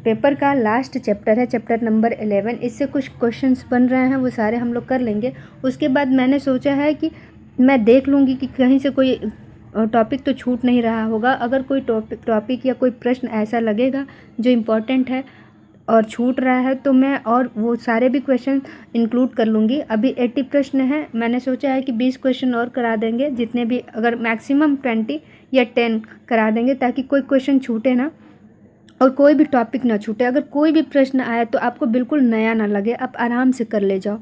पेपर का लास्ट चैप्टर है, चैप्टर नंबर 11। इससे कुछ क्वेश्चंस बन रहे हैं वो सारे हम लोग कर लेंगे। उसके बाद मैंने सोचा है कि मैं देख लूँगी कि कहीं से कोई टॉपिक तो छूट नहीं रहा होगा। अगर कोई टॉपिक या कोई प्रश्न ऐसा लगेगा जो इम्पोर्टेंट है और छूट रहा है तो मैं और वो सारे भी क्वेश्चन इंक्लूड कर लूँगी। अभी 80 प्रश्न हैं, मैंने सोचा है कि 20 क्वेश्चन और करा देंगे, जितने भी अगर मैक्सिमम 20 या 10 करा देंगे ताकि कोई क्वेश्चन छूटे ना और कोई भी टॉपिक ना छूटे। अगर कोई भी प्रश्न आया तो आपको बिल्कुल नया ना लगे, आप आराम से कर ले जाओ,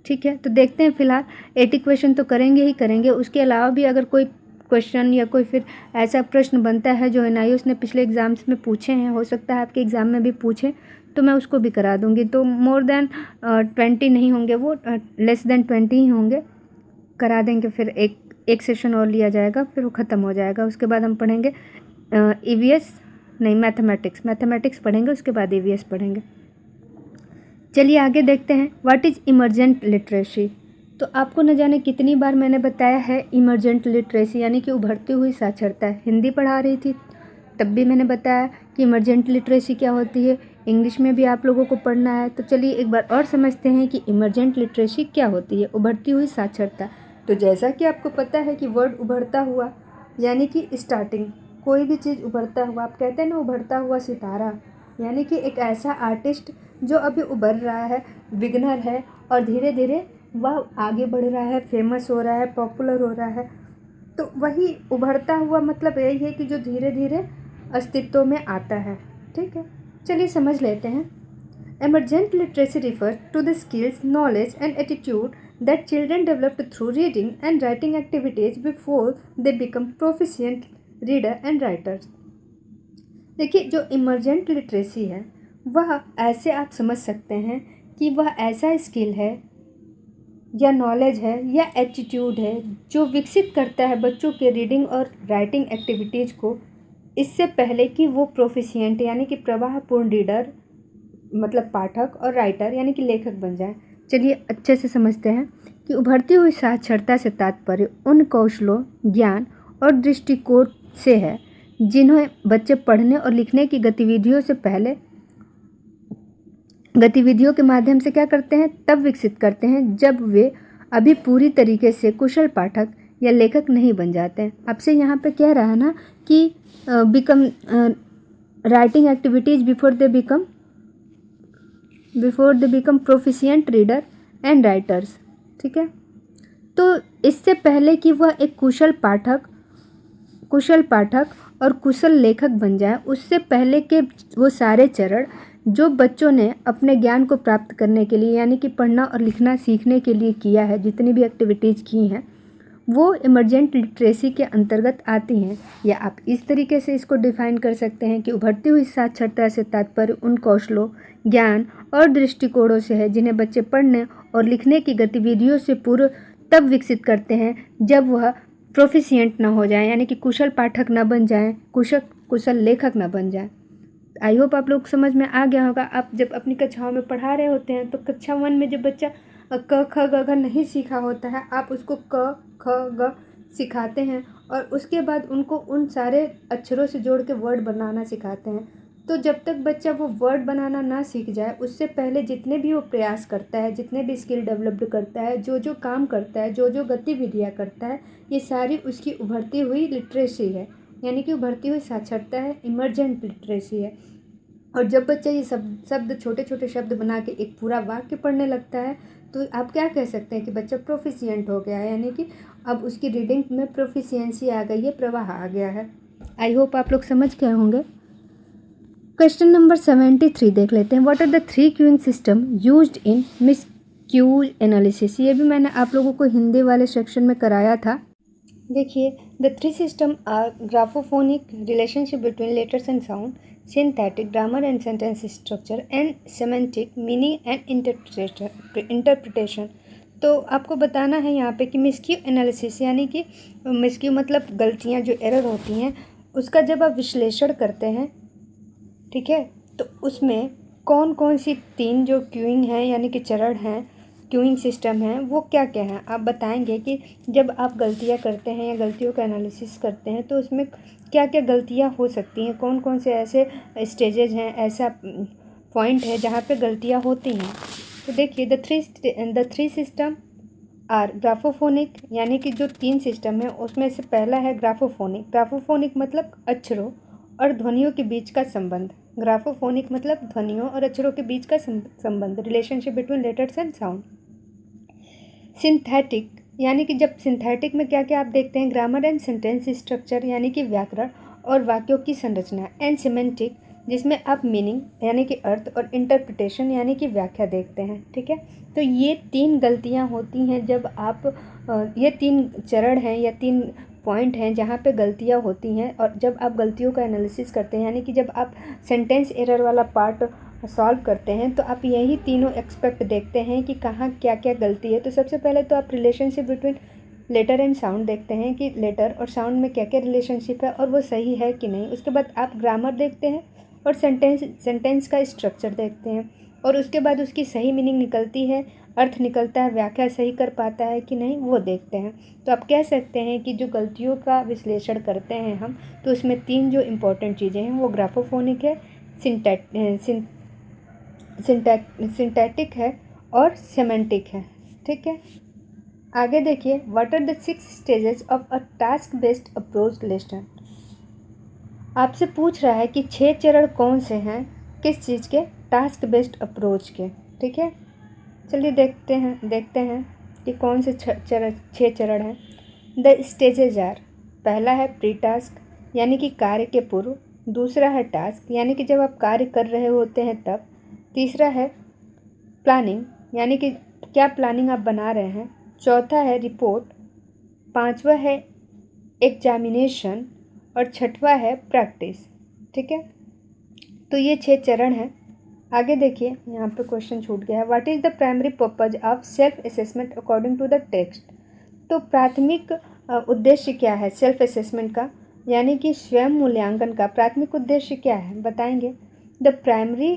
ठीक है। तो देखते हैं, फ़िलहाल 80 क्वेश्चन तो करेंगे ही करेंगे। उसके अलावा भी अगर कोई क्वेश्चन या कोई फिर ऐसा प्रश्न बनता है जो NIOS ने पिछले एग्ज़ाम्स में पूछे हैं, हो सकता है आपके एग्ज़ाम में भी पूछे, तो मैं उसको भी करा दूँगी। तो मोर देन 20 नहीं होंगे, वो लेस देन 20 ही होंगे, करा देंगे। फिर एक सेशन और लिया जाएगा, फिर वो ख़त्म हो जाएगा। उसके बाद हम पढ़ेंगे EVS नहीं, मैथमेटिक्स पढ़ेंगे, उसके बाद EVS पढ़ेंगे। चलिए आगे देखते हैं, व्हाट इज़ इमरजेंट लिटरेसी। तो आपको न जाने कितनी बार मैंने बताया है इमरजेंट लिटरेसी यानी कि उभरती हुई साक्षरता। हिंदी पढ़ा रही थी तब भी मैंने बताया कि इमरजेंट लिटरेसी क्या होती है, इंग्लिश में भी आप लोगों को पढ़ना है। तो चलिए एक बार और समझते हैं कि इमरजेंट लिटरेसी क्या होती है, उभरती हुई साक्षरता। तो जैसा कि आपको पता है कि वर्ड उभरता हुआ यानी कि स्टार्टिंग, कोई भी चीज़ उभरता हुआ, आप कहते हैं ना उभरता हुआ सितारा, यानी कि एक ऐसा आर्टिस्ट जो अभी उभर रहा है, बिगनर है और धीरे धीरे वह आगे बढ़ रहा है, फेमस हो रहा है, पॉपुलर हो रहा है। तो वही उभरता हुआ मतलब यही है कि जो धीरे धीरे अस्तित्व में आता है, ठीक है। चलिए समझ लेते हैं। Emergent literacy refer to the skills, knowledge and attitude that children developed through reading and writing activities before they become proficient reader and writers. देखिए, जो इमरजेंट लिटरेसी है वह ऐसे आप समझ सकते हैं कि वह ऐसा स्किल है या नॉलेज है या एटीट्यूड है जो विकसित करता है बच्चों के रीडिंग और राइटिंग एक्टिविटीज़ को, इससे पहले कि वो प्रोफिशिएंट यानी कि प्रवाहपूर्ण रीडर मतलब पाठक और राइटर यानी कि लेखक बन जाए। चलिए अच्छे से समझते हैं कि उभरती हुई साक्षरता से तात्पर्य उन कौशलों, ज्ञान और दृष्टिकोण से है जिन्हें बच्चे पढ़ने और लिखने की गतिविधियों से पहले गतिविधियों के माध्यम से क्या करते हैं, तब विकसित करते हैं जब वे अभी पूरी तरीके से कुशल पाठक या लेखक नहीं बन जाते हैं। आपसे यहाँ पे कह रहा है ना कि become writing activities before they become proficient reader and writers, ठीक है। तो इससे पहले कि वह एक कुशल पाठक और कुशल लेखक बन जाए, उससे पहले के वो सारे चरण जो बच्चों ने अपने ज्ञान को प्राप्त करने के लिए यानी कि पढ़ना और लिखना सीखने के लिए किया है, जितनी भी एक्टिविटीज़ की हैं वो इमरजेंट लिटरेसी के अंतर्गत आती हैं। या आप इस तरीके से इसको डिफाइन कर सकते हैं कि उभरती हुई साक्षरता से तात्पर्य उन कौशलों, ज्ञान और दृष्टिकोणों से है जिन्हें बच्चे पढ़ने और लिखने की गतिविधियों से पूर्व तब विकसित करते हैं जब वह प्रोफिशिएंट ना हो जाए यानी कि कुशल पाठक ना बन जाएं, कुशल लेखक ना बन जाएं। आई होप आप लोग समझ में आ गया होगा। आप जब अपनी कक्षाओं में पढ़ा रहे होते हैं तो कक्षा 1 में जब बच्चा क ख ग घ नहीं सीखा होता है, आप उसको क ख ग सिखाते हैं और उसके बाद उनको उन सारे अक्षरों से जोड़ के वर्ड बनाना सिखाते हैं। तो जब तक बच्चा वो वर्ड बनाना ना सीख जाए, उससे पहले जितने भी वो प्रयास करता है, जितने भी स्किल डेवलप्ड करता है, जो जो काम करता है, जो जो गतिविधियाँ करता है, ये सारी उसकी उभरती हुई लिटरेसी है, यानी कि उभरती हुई साक्षरता है, इमर्जेंट लिटरेसी है। और जब बच्चा ये शब्द छोटे छोटे शब्द बना के एक पूरा वाक्य पढ़ने लगता है, तो आप क्या कह सकते हैं कि बच्चा प्रोफिशिएंट हो गया है, यानी कि अब उसकी रीडिंग में प्रोफिशिएंसी आ गई है, प्रवाह आ गया है। आई होप आप लोग समझ गए होंगे। क्वेश्चन नंबर 73 देख लेते हैं। What are the 3 cueing system used in miscue analysis. ये भी मैंने आप लोगों को हिंदी वाले सेक्शन में कराया था। देखिए, the 3 system are graphophonic, relationship between letters and sound, syntactic, grammar and sentence structure, and semantic, meaning and interpretation. तो आपको बताना है यहाँ पे कि मिसक्यू एनालिसिस, यानी कि मिसक्यू मतलब गलतियाँ, जो एरर होती हैं, उसका जब आप विश्लेषण करते हैं, ठीक है, तो उसमें कौन कौन सी 3 जो क्यूइंग हैं, यानी कि चरण हैं, क्यूइंग सिस्टम हैं, वो क्या क्या हैं। आप बताएंगे कि जब आप गलतियां करते हैं या गलतियों का एनालिसिस करते हैं तो उसमें क्या क्या गलतियां हो सकती हैं, कौन कौन से ऐसे स्टेजेज हैं, ऐसा पॉइंट है जहाँ पे गलतियां होती हैं। तो देखिए, द थ्री सिस्टम आर ग्राफोफोनिक, यानी कि जो 3 सिस्टम है उसमें से पहला है ग्राफोफोनिक। ग्राफोफोनिक मतलब अक्षरों और ध्वनियों के बीच का संबंध। ग्राफोफोनिक मतलब ध्वनियों और अक्षरों के बीच का संबंध, relationship between letters and sound. Synthetic, यानी कि जब सिंथेटिक में क्या क्या आप देखते हैं, ग्रामर एंड सेंटेंस स्ट्रक्चर, यानी कि व्याकरण और वाक्यों की संरचना। एंड सिमेंटिक, जिसमें आप मीनिंग यानी कि अर्थ, और इंटरप्रिटेशन यानी कि व्याख्या देखते हैं, ठीक है। तो ये 3 गलतियां होती हैं जब आप ये 3 चरण हैं या 3 पॉइंट हैं जहाँ पे गलतियाँ होती हैं। और जब आप गलतियों का एनालिसिस करते हैं, यानी कि जब आप सेंटेंस एरर वाला पार्ट सॉल्व करते हैं, तो आप यही तीनों एक्सपेक्ट देखते हैं कि कहाँ क्या क्या गलती है। तो सबसे पहले तो आप relationship between letter and sound देखते हैं कि लेटर और साउंड में क्या क्या रिलेशनशिप है और वो सही है कि नहीं। उसके बाद आप ग्रामर देखते हैं और सेंटेंस का स्ट्रक्चर देखते हैं, और उसके बाद उसकी सही मीनिंग निकलती है, अर्थ निकलता है, व्याख्या सही कर पाता है कि नहीं, वो देखते हैं। तो आप कह सकते हैं कि जो गलतियों का विश्लेषण करते हैं हम, तो उसमें 3 जो इम्पोर्टेंट चीज़ें हैं वो ग्राफोफोनिक है, सिंटैटिक है और सेमेंटिक है, ठीक है। आगे देखिए, what are the 6 stages of a task based approach lesson. आपसे पूछ रहा है कि 6 चरण कौन से हैं, किस चीज़ के, टास्क बेस्ड अप्रोच के, ठीक है। चलिए देखते हैं कि कौन से 6 चरण हैं। द स्टेजेज आर, पहला है प्री टास्क, यानी कि कार्य के पूर्व। दूसरा है टास्क, यानी कि जब आप कार्य कर रहे होते हैं तब। तीसरा है प्लानिंग, यानी कि क्या प्लानिंग आप बना रहे हैं। चौथा है रिपोर्ट। पांचवा है एग्जामिनेशन और छठवा है प्रैक्टिस, ठीक है। तो ये 6 चरण हैं। आगे देखिए, यहाँ पे क्वेश्चन छूट गया है। What is the primary purpose of self assessment according to the text. तो प्राथमिक उद्देश्य क्या है सेल्फ असेसमेंट का, यानी कि स्वयं मूल्यांकन का प्राथमिक उद्देश्य क्या है, बताएंगे। The primary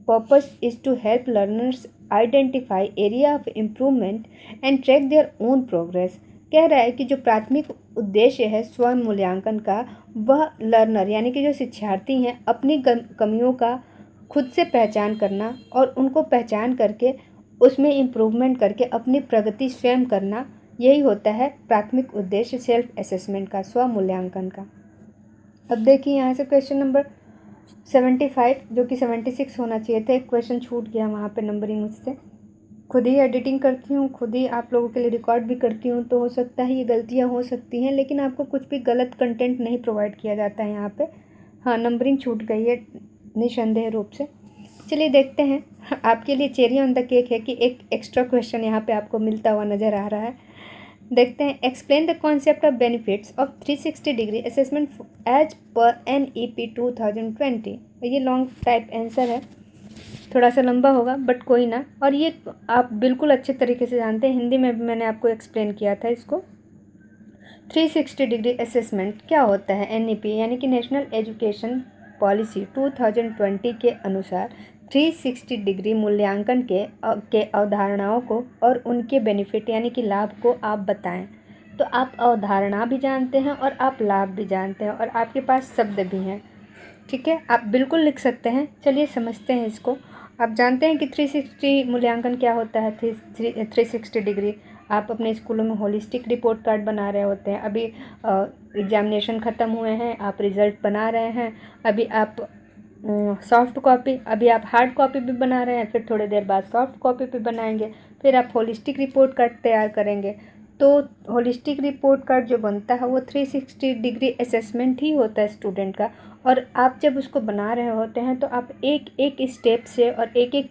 purpose is to help learners identify area of improvement and track their own progress. कह रहा है कि जो प्राथमिक उद्देश्य है स्वयं मूल्यांकन का, वह लर्नर यानी कि जो शिक्षार्थी हैं अपनी कमियों का खुद से पहचान करना और उनको पहचान करके उसमें इम्प्रूवमेंट करके अपनी प्रगति स्वयं करना, यही होता है प्राथमिक उद्देश्य सेल्फ असेसमेंट का, स्व मूल्यांकन का। अब देखिए यहाँ से क्वेश्चन नंबर 75, जो कि 76 होना चाहिए था, एक क्वेश्चन छूट गया वहाँ पे नंबरिंग मुझसे। खुद ही एडिटिंग करती हूँ, खुद ही आप लोगों के लिए रिकॉर्ड भी करती हूँ, तो हो सकता है ये गलतियाँ हो सकती हैं, लेकिन आपको कुछ भी गलत कंटेंट नहीं प्रोवाइड किया जाता है यहाँ पे। हाँ, नंबरिंग छूट गई है निसंदेह रूप से। चलिए देखते हैं, आपके लिए चेरी ऑन द केक है कि एक एक्स्ट्रा क्वेश्चन यहाँ पे आपको मिलता हुआ नज़र आ रहा है। देखते हैं, explain the concept of benefits of 360 degree assessment as per NEP 2020। ये लॉन्ग टाइप आंसर है, थोड़ा सा लंबा होगा बट कोई ना। और ये आप बिल्कुल अच्छे तरीके से जानते हैं, हिंदी में भी मैंने आपको एक्सप्लेन किया था इसको। 360 डिग्री असेसमेंट क्या होता है। NEP यानी कि नेशनल एजुकेशन पॉलिसी 2020 के अनुसार 360 डिग्री मूल्यांकन के अवधारणाओं को और उनके बेनिफिट यानी कि लाभ को आप बताएं। तो आप अवधारणा भी जानते हैं और आप लाभ भी जानते हैं और आपके पास शब्द भी हैं। ठीक है, आप बिल्कुल लिख सकते हैं। चलिए समझते हैं इसको। आप जानते हैं कि 360 मूल्यांकन क्या होता है। 360 डिग्री आप अपने स्कूलों में होलिस्टिक रिपोर्ट कार्ड बना रहे होते हैं। अभी एग्जामिनेशन ख़त्म हुए हैं, आप रिज़ल्ट बना रहे हैं। अभी आप सॉफ्ट कॉपी, अभी आप हार्ड कॉपी भी बना रहे हैं, फिर थोड़ी देर बाद सॉफ्ट कॉपी भी बनाएंगे, फिर आप होलिस्टिक रिपोर्ट कार्ड तैयार करेंगे। तो होलिस्टिक रिपोर्ट कार्ड जो बनता है वो 360 डिग्री असेसमेंट ही होता है स्टूडेंट का। और आप जब उसको बना रहे होते हैं तो आप एक एक स्टेप से और एक एक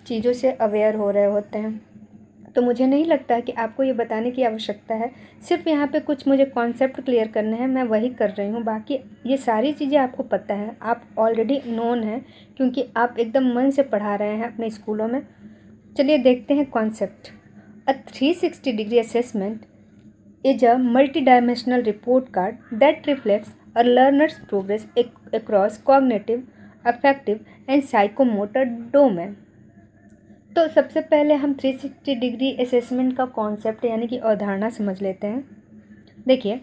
चीज़ों से अवेयर हो रहे होते हैं। तो मुझे नहीं लगता कि आपको ये बताने की आवश्यकता है। सिर्फ यहाँ पे कुछ मुझे कॉन्सेप्ट क्लियर करने हैं, मैं वही कर रही हूँ। बाकी ये सारी चीज़ें आपको पता है, आप ऑलरेडी नोन हैं, क्योंकि आप एकदम मन से पढ़ा रहे हैं अपने स्कूलों में। चलिए देखते हैं concept. A 360 degree assessment is a multi-dimensional report card that reflects a learner's progress across cognitive, affective and psychomotor domain। तो सबसे पहले हम 360 डिग्री असेसमेंट का कॉन्सेप्ट यानी कि अवधारणा समझ लेते हैं। देखिए,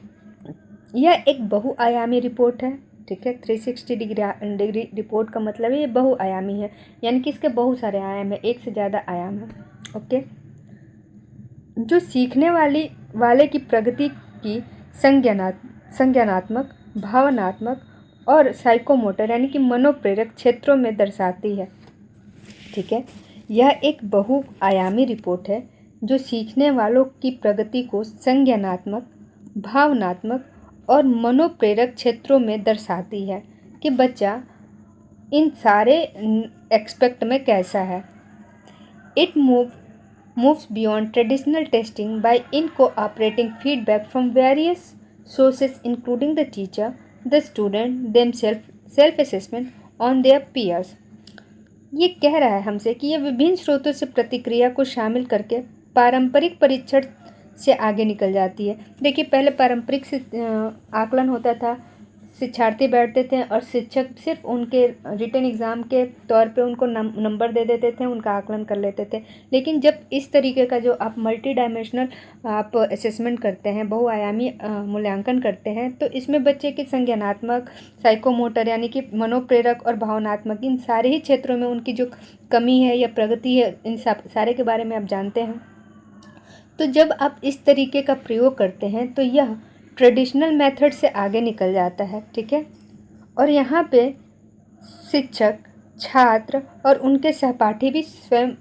यह एक बहुआयामी रिपोर्ट है। ठीक है, 360 डिग्री रिपोर्ट का मतलब है ये बहुआयामी है, यानी कि इसके बहुत सारे आयाम है, एक से ज़्यादा आयाम है। ओके, जो सीखने वाले की प्रगति की संज्ञानात्मक, भावनात्मक और साइकोमोटर यानी कि मनोप्रेरक क्षेत्रों में दर्शाती है। ठीक है, यह एक बहुआयामी रिपोर्ट है जो सीखने वालों की प्रगति को संज्ञानात्मक, भावनात्मक और मनोप्रेरक क्षेत्रों में दर्शाती है कि बच्चा इन सारे एक्सपेक्ट में कैसा है। It moves beyond traditional testing by incorporating feedback from various sources including the teacher, the student themselves, self-assessment on their peers। ये कह रहा है हमसे कि यह विभिन्न स्रोतों से प्रतिक्रिया को शामिल करके पारंपरिक परीक्षण से आगे निकल जाती है। देखिए, पहले पारंपरिक से आकलन होता था, शिक्षार्थी बैठते थे और शिक्षक सिर्फ उनके रिटन एग्ज़ाम के तौर पे उनको नंबर दे देते थे, उनका आकलन कर लेते थे। लेकिन जब इस तरीके का जो आप मल्टी डायमेंशनल आप असेसमेंट करते हैं, बहुआयामी मूल्यांकन करते हैं, तो इसमें बच्चे के संज्ञानात्मक, साइकोमोटर यानी कि मनोप्रेरक और भावनात्मक, इन सारे ही क्षेत्रों में उनकी जो कमी है या प्रगति है, इन सारे के बारे में आप जानते हैं। तो जब आप इस तरीके का प्रयोग करते हैं तो यह ट्रेडिशनल मेथड से आगे निकल जाता है। ठीक है, और यहाँ पे शिक्षक, छात्र और उनके सहपाठी भी स्वयं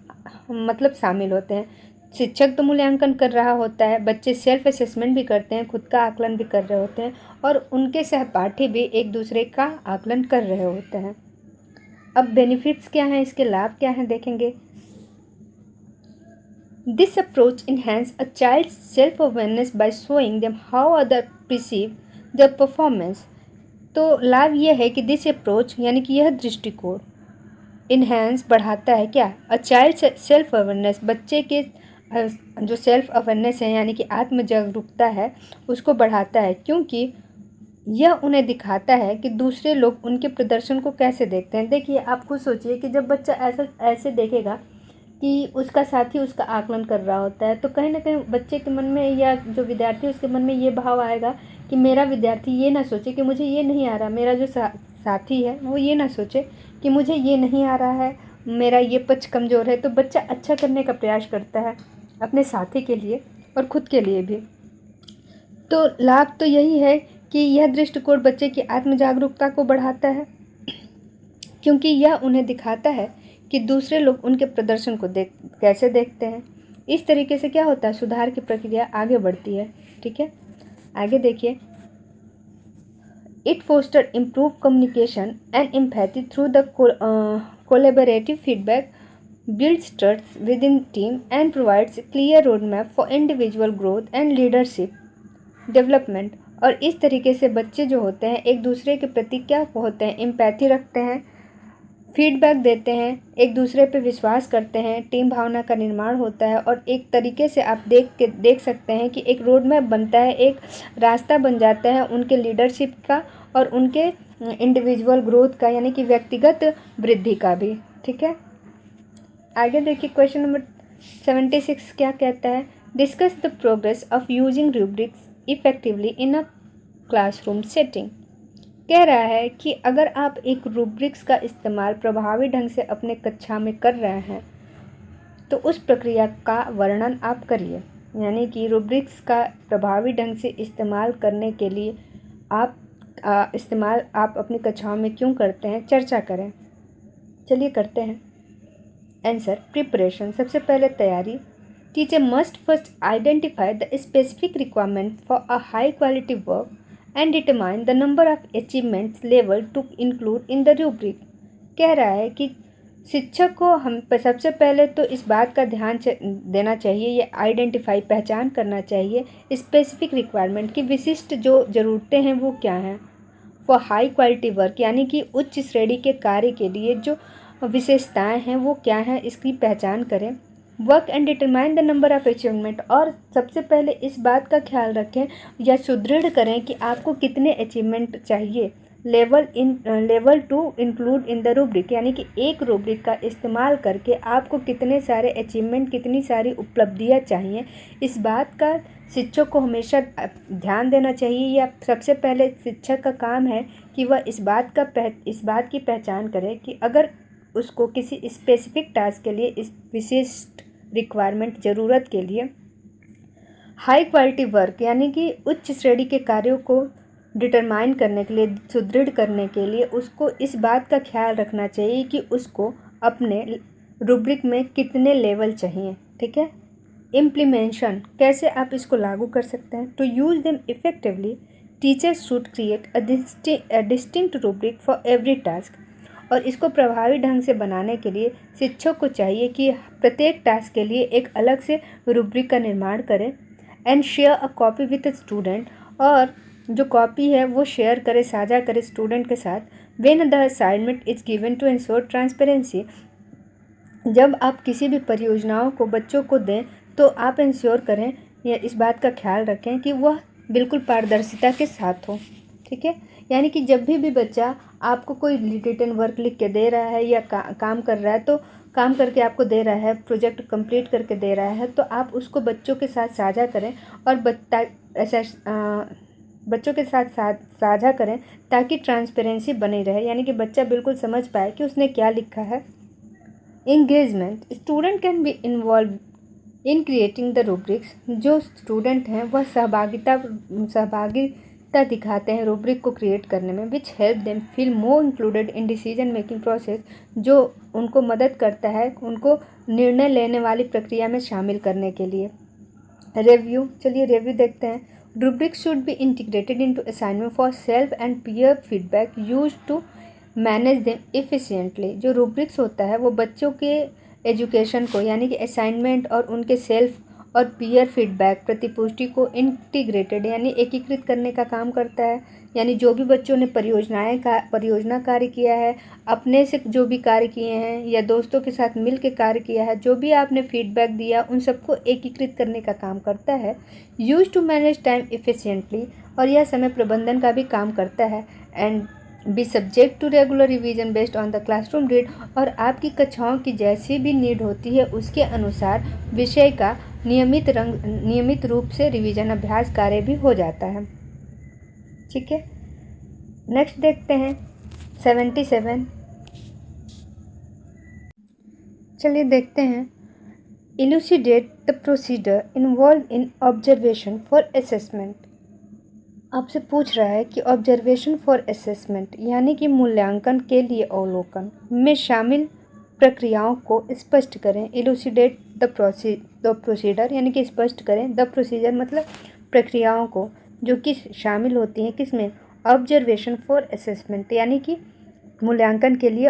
मतलब शामिल होते हैं। शिक्षक तो मूल्यांकन कर रहा होता है, बच्चे सेल्फ असेसमेंट भी करते हैं, खुद का आकलन भी कर रहे होते हैं, और उनके सहपाठी भी एक दूसरे का आकलन कर रहे होते हैं। अब बेनिफिट्स क्या हैं, इसके लाभ क्या हैं, देखेंगे। This approach enhances a child's self-awareness by showing them how others perceive their performance। तो लाभ यह है कि दिस अप्रोच यानी कि यह दृष्टिकोण इन्हेंस बढ़ाता है क्या, अ चाइल्ड सेल्फ अवेयरनेस, बच्चे के जो सेल्फ अवेयरनेस है यानी कि आत्म जागरूकता है उसको बढ़ाता है, क्योंकि यह उन्हें दिखाता है कि दूसरे लोग उनके प्रदर्शन को कैसे देखते हैं। देखिए, आप खुद सोचिए कि जब बच्चा ऐसे देखेगा कि उसका साथी उसका आकलन कर रहा होता है, तो कहीं ना कहीं बच्चे के मन में या जो विद्यार्थी उसके मन में ये भाव आएगा कि मेरा विद्यार्थी ये ना सोचे कि मुझे ये नहीं आ रहा, मेरा जो साथी है वो ये ना सोचे कि मुझे ये नहीं आ रहा है, मेरा ये पक्ष कमज़ोर है। तो बच्चा अच्छा करने का प्रयास करता है अपने साथी के लिए और ख़ुद के लिए भी। तो लाभ तो यही है कि यह दृष्टिकोण बच्चे की आत्म जागरूकता को बढ़ाता है, क्योंकि यह उन्हें दिखाता है कि दूसरे लोग उनके प्रदर्शन को कैसे देखते हैं। इस तरीके से क्या होता है, सुधार की प्रक्रिया आगे बढ़ती है। ठीक है, आगे देखिए। It foster improve communication and empathy through the collaborative feedback, builds trust within team and provides clear roadmap for individual growth and leadership development। और इस तरीके से बच्चे जो होते हैं एक दूसरे के प्रति क्या होते हैं, एम्पैथी रखते हैं, फीडबैक देते हैं, एक दूसरे पे विश्वास करते हैं, टीम भावना का निर्माण होता है, और एक तरीके से आप देख सकते हैं कि एक रोड मैप बनता है, एक रास्ता बन जाता है उनके लीडरशिप का और उनके इंडिविजुअल ग्रोथ का यानी कि व्यक्तिगत वृद्धि का भी। ठीक है, आगे देखिए क्वेश्चन नंबर 76 क्या कहता है। Discuss the progress of using rubrics effectively in a classroom setting. कह रहा है कि अगर आप एक रूब्रिक्स का इस्तेमाल प्रभावी ढंग से अपने कक्षा में कर रहे हैं तो उस प्रक्रिया का वर्णन आप करिए। यानी कि रूब्रिक्स का प्रभावी ढंग से इस्तेमाल करने के लिए आप अपनी कक्षाओं में क्यों करते हैं, चर्चा करें। चलिए करते हैं। आंसर, प्रिपरेशन, सबसे पहले तैयारी। Teacher must first identify the specific requirement for a high quality work and determine the number of achievements level to include in the rubric. कह रहा है कि शिक्षक को हम सबसे पहले तो इस बात का ध्यान देना चाहिए, ये आइडेंटिफाई, पहचान करना चाहिए स्पेसिफिक रिक्वायरमेंट की विशिष्ट जो ज़रूरतें हैं वो क्या हैं। फॉर हाई क्वालिटी वर्क यानी कि उच्च श्रेणी के कार्य के लिए जो विशेषताएं हैं वो क्या हैं, इसकी पहचान करें। Work and determine the number of achievement, और सबसे पहले इस बात का ख्याल रखें या सुदृढ़ करें कि आपको कितने अचीवमेंट चाहिए। Level to include in the rubric, यानी कि एक रूब्रिक का इस्तेमाल करके आपको कितने सारे अचीवमेंट, कितनी सारी उपलब्धियां चाहिए, इस बात का शिक्षक को हमेशा ध्यान देना चाहिए। या सबसे पहले शिक्षक का काम है कि वह इस बात की पहचान करे कि अगर उसको किसी स्पेसिफिक टास्क के लिए इस विशिष्ट रिक्वायरमेंट ज़रूरत के लिए हाई क्वालिटी वर्क यानी कि उच्च श्रेणी के कार्यों को डिटरमाइन करने के लिए, सुदृढ़ करने के लिए उसको इस बात का ख्याल रखना चाहिए कि उसको अपने रूब्रिक में कितने लेवल चाहिए। ठीक है। इम्प्लीमेंशन, कैसे आप इसको लागू कर सकते हैं। To use them effectively teachers should create a distinct rubric for every task. और इसको प्रभावी ढंग से बनाने के लिए शिक्षक को चाहिए कि प्रत्येक टास्क के लिए एक अलग से रूब्रिक का निर्माण करें। And share a copy with student, और जो कॉपी है वो शेयर करे, साझा करे स्टूडेंट के साथ। When the assignment is given to ensure transparency, जब आप किसी भी परियोजनाओं को बच्चों को दें तो आप इंश्योर करें या इस बात का ख्याल रखें कि वह बिल्कुल पारदर्शिता के साथ हो। ठीक है। यानी कि जब भी बच्चा आपको कोई रिटन वर्क लिख के दे रहा है या काम कर रहा है, तो काम करके आपको दे रहा है, प्रोजेक्ट कंप्लीट करके दे रहा है, तो आप उसको बच्चों के साथ साझा करें और बच्चों के साथ साझा करें ताकि ट्रांसपेरेंसी बनी रहे, यानी कि बच्चा बिल्कुल समझ पाए कि उसने क्या लिखा है। Engagement, student can be involve in creating the rubrics. जो स्टूडेंट हैं वह सहभागिता दिखाते हैं रूब्रिक को क्रिएट करने में, which help them feel more included in decision making process, जो उनको मदद करता है उनको निर्णय लेने वाली प्रक्रिया में शामिल करने के लिए। रिव्यू, चलिए रिव्यू देखते हैं। Rubrics should be integrated into assignment for self and peer feedback used to manage them efficiently. जो रूब्रिक्स होता है वो बच्चों के एजुकेशन को, यानी कि असाइनमेंट और उनके सेल्फ और पीयर फीडबैक प्रतिपुष्टि को इंटीग्रेटेड यानी एकीकृत करने का काम करता है। यानी जो भी बच्चों ने परियोजना कार्य किया है, अपने से जो भी कार्य किए हैं या दोस्तों के साथ मिल के कार्य किया है, जो भी आपने फीडबैक दिया उन सबको एकीकृत करने का काम करता है। Use to manage time efficiently, और यह समय प्रबंधन का भी काम करता है। And be subject to regular revision based on the classroom read, और आपकी कक्षाओं की जैसी भी नीड होती है उसके अनुसार विषय का नियमित रूप से रिवीजन अभ्यास कार्य भी हो जाता है। ठीक है। नेक्स्ट देखते हैं 77। चलिए देखते हैं। Elucidate the procedure involve in observation for assessment. आपसे पूछ रहा है कि ऑब्जर्वेशन फॉर असेसमेंट यानी कि मूल्यांकन के लिए अवलोकन में शामिल प्रक्रियाओं को स्पष्ट करें। इलुसिडेट द प्रोसीजर यानी कि स्पष्ट करें। द प्रोसीजर मतलब प्रक्रियाओं को जो कि शामिल होती हैं किसमें, ऑब्जर्वेशन फॉर असेसमेंट यानी कि मूल्यांकन के लिए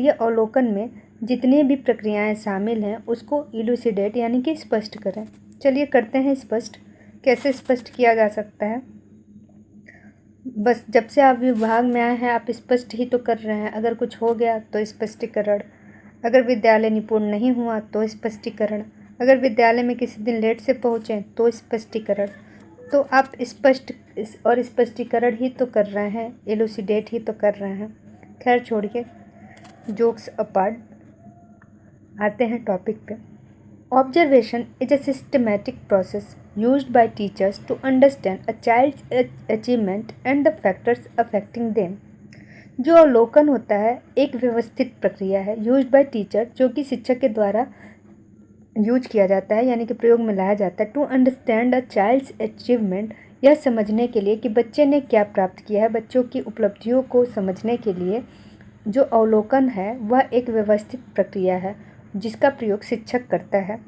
अवलोकन में जितनी भी प्रक्रियाएं शामिल हैं उसको इलुसिडेट यानी कि स्पष्ट करें। चलिए करते हैं स्पष्ट। कैसे स्पष्ट किया जा सकता है। बस जब से आप विभाग में आए हैं आप स्पष्ट ही तो कर रहे हैं। अगर कुछ हो गया तो स्पष्टीकरण, अगर विद्यालय निपुण नहीं हुआ तो स्पष्टीकरण, अगर विद्यालय में किसी दिन लेट से पहुँचें तो स्पष्टीकरण। तो आप स्पष्ट और स्पष्टीकरण ही तो कर रहे हैं, एलुसिडेट ही तो कर रहे हैं। खैर छोड़िए, जोक्स अपार्ट, आते हैं टॉपिक पे। Observation is a systematic process used by teachers to understand a child's achievement and the factors affecting them. जो अवलोकन होता है एक व्यवस्थित प्रक्रिया है यूज्ड बाय टीचर, जो कि शिक्षक के द्वारा यूज किया जाता है यानी कि प्रयोग में लाया जाता है to understand a child's achievement, यह समझने के लिए कि बच्चे ने क्या प्राप्त किया है। बच्चों की उपलब्धियों को समझने के लिए जो अवलोकन है वह एक व्यवस्थित प्रक्रिया है जिसका प्रयोग शिक्षक करता है।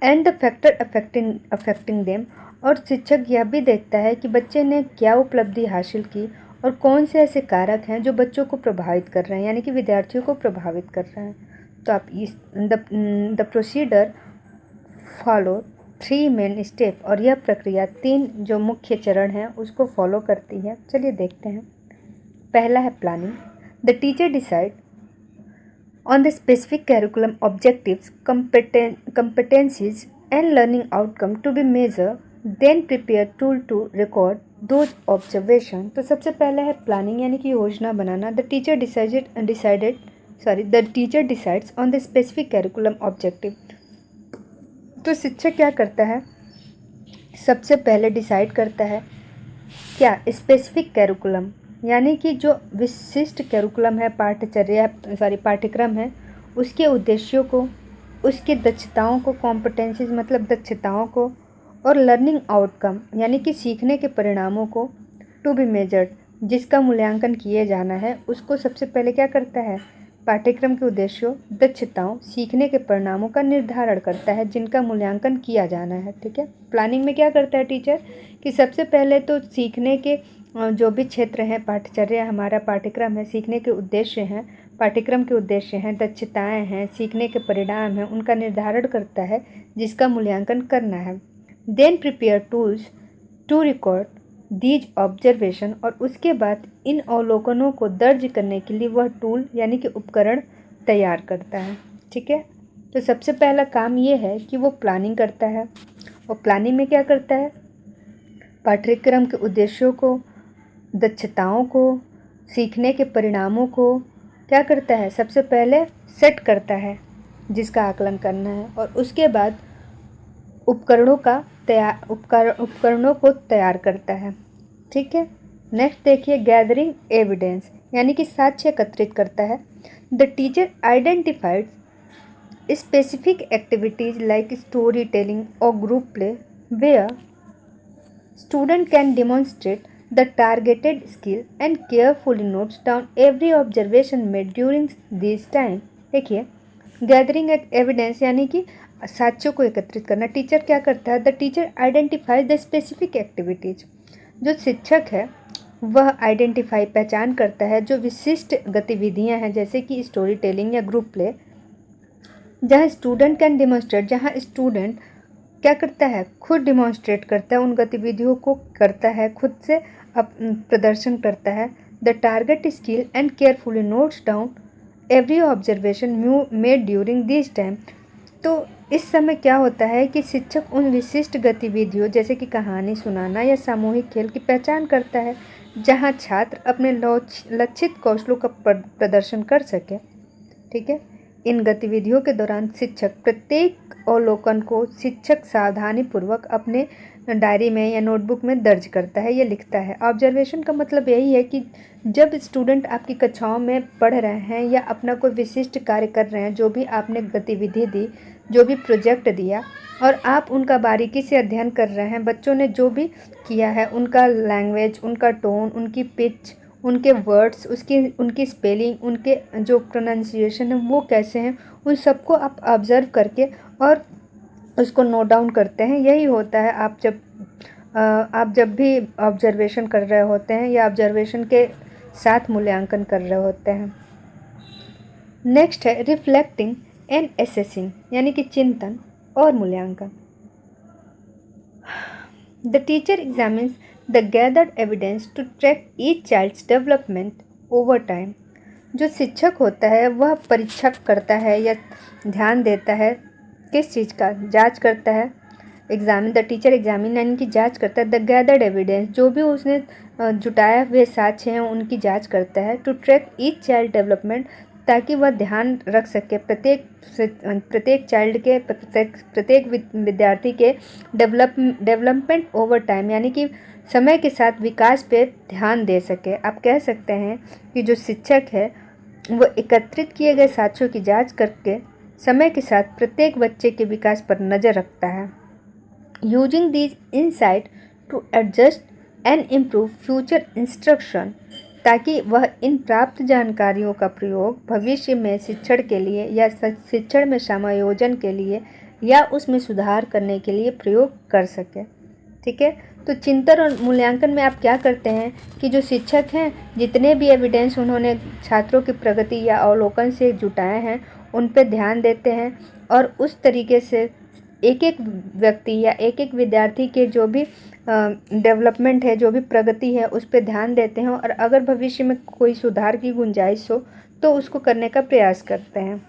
And the factor affecting them, और शिक्षक यह भी देखता है कि बच्चे ने क्या उपलब्धि हासिल की और कौन से ऐसे कारक हैं जो बच्चों को प्रभावित कर रहे हैं यानी कि विद्यार्थियों को प्रभावित कर रहे हैं। तो आप इस the procedure follow 3 main step, और यह प्रक्रिया 3 जो मुख्य चरण हैं उसको फॉलो करती है। चलिए देखते हैं। पहला है planning. The teacher decide on the specific curriculum objectives, competencies and learning outcome to be measured, then prepare tool to record those observation। तो सबसे पहला है प्लानिंग यानी कि योजना बनाना। The teacher decides on the specific curriculum objective। तो शिक्षक क्या करता है, सबसे पहले डिसाइड करता है क्या स्पेसिफिक कैरिकुलम यानी कि जो विशिष्ट कैरिकुलम है, पाठ्यक्रम है, उसके उद्देश्यों को, उसके दक्षताओं को, कॉम्पिटेंसीज मतलब दक्षताओं को, और लर्निंग आउटकम यानी कि सीखने के परिणामों को, टू बी मेजर्ड जिसका मूल्यांकन किए जाना है, उसको सबसे पहले क्या करता है, पाठ्यक्रम के उद्देश्यों, दक्षताओं, सीखने के परिणामों का निर्धारण करता है जिनका मूल्यांकन किया जाना है। ठीक है। प्लानिंग में क्या करता है टीचर कि सबसे पहले तो सीखने के जो भी क्षेत्र हैं, पाठ्यचर्या हमारा पाठ्यक्रम है, सीखने के उद्देश्य हैं, पाठ्यक्रम के उद्देश्य हैं, दक्षताएं हैं, सीखने के परिणाम हैं, उनका निर्धारण करता है जिसका मूल्यांकन करना है। Then prepare tools to record these observation, और उसके बाद इन अवलोकनों को दर्ज करने के लिए वह टूल यानी कि उपकरण तैयार करता है। ठीक है। तो सबसे पहला काम ये है कि वो प्लानिंग करता है, और प्लानिंग में क्या करता है, पाठ्यक्रम के उद्देश्यों को, दक्षताओं को, सीखने के परिणामों को क्या करता है, सबसे पहले सेट करता है जिसका आकलन करना है, और उसके बाद उपकरणों को तैयार करता है। ठीक है। नेक्स्ट देखिए, गैदरिंग एविडेंस यानी कि साक्ष्य एकत्रित करता है। The teacher identified specific activities like story telling और group play where student can demonstrate the targeted skill and carefully notes down every observation made during this time. देखिए, गैदरिंग एविडेंस यानी कि साक्ष्यों को एकत्रित करना। टीचर क्या करता है, the teacher identifies the specific activities, जो शिक्षक है वह आइडेंटिफाई पहचान करता है जो विशिष्ट गतिविधियां हैं जैसे कि स्टोरी टेलिंग या ग्रुप प्ले, जहाँ स्टूडेंट कैन डिमॉन्स्ट्रेट, जहाँ स्टूडेंट क्या करता है, खुद डिमॉन्स्ट्रेट करता है, उन गतिविधियों को करता है, खुद से प्रदर्शन करता है। The target skill and carefully notes down every observation made during this time. तो इस समय क्या होता है कि शिक्षक उन विशिष्ट गतिविधियों जैसे कि कहानी सुनाना या सामूहिक खेल की पहचान करता है जहां छात्र अपने लक्षित कौशलों का प्रदर्शन कर सके। ठीक है। इन गतिविधियों के दौरान शिक्षक प्रत्येक अवलोकन को शिक्षक सावधानीपूर्वक अपने डायरी में या नोटबुक में दर्ज करता है या लिखता है। ऑब्जर्वेशन का मतलब यही है कि जब स्टूडेंट आपकी कक्षाओं में पढ़ रहे हैं या अपना कोई विशिष्ट कार्य कर रहे हैं, जो भी आपने गतिविधि दी, जो भी प्रोजेक्ट दिया, और आप उनका बारीकी से अध्ययन कर रहे हैं, बच्चों ने जो भी किया है, उनका लैंग्वेज, उनका टोन, उनकी पिच, उनके वर्ड्स, उनकी स्पेलिंग, उनके जो प्रोनाउंसिएशन है वो कैसे हैं, उन सबको आप ऑब्ज़र्व करके और उसको नोट डाउन करते हैं। यही होता है आप जब भी ऑब्जर्वेशन कर रहे होते हैं या ऑब्जर्वेशन के साथ मूल्यांकन कर रहे होते हैं। नेक्स्ट है रिफ्लेक्टिंग एंड एसेसिंग यानी कि चिंतन और मूल्यांकन। The teacher examines the gathered evidence to track each child's development over time. जो शिक्षक होता है वह परीक्षा करता है या ध्यान देता है, किस चीज़ का, जांच करता है। द टीचर एग्जामिन यानी कि जांच करता है। द गैदर्ड एविडेंस, जो भी उसने जुटाए हुए साक्ष्य हैं उनकी जांच करता है। To track each child development, ताकि वह ध्यान रख सके प्रत्येक चाइल्ड के प्रत्येक विद्यार्थी के डेवलपमेंट ओवर टाइम, यानी कि समय के साथ विकास पे ध्यान दे सके। आप कह सकते हैं कि जो शिक्षक है वो एकत्रित किए गए साक्ष्यों की जांच करके समय के साथ प्रत्येक बच्चे के विकास पर नज़र रखता है, using these insight to adjust and improve future instruction, ताकि वह इन प्राप्त जानकारियों का प्रयोग भविष्य में शिक्षण के लिए या शिक्षण में समायोजन के लिए या उसमें सुधार करने के लिए प्रयोग कर सके। ठीक है, तो चिंतन और मूल्यांकन में आप क्या करते हैं कि जो शिक्षक हैं जितने भी एविडेंस उन्होंने छात्रों की प्रगति या अवलोकन से जुटाए हैं उन पर ध्यान देते हैं और उस तरीके से एक एक व्यक्ति या एक एक विद्यार्थी के जो भी डेवलपमेंट है, जो भी प्रगति है, उस पर ध्यान देते हैं और अगर भविष्य में कोई सुधार की गुंजाइश हो तो उसको करने का प्रयास करते हैं।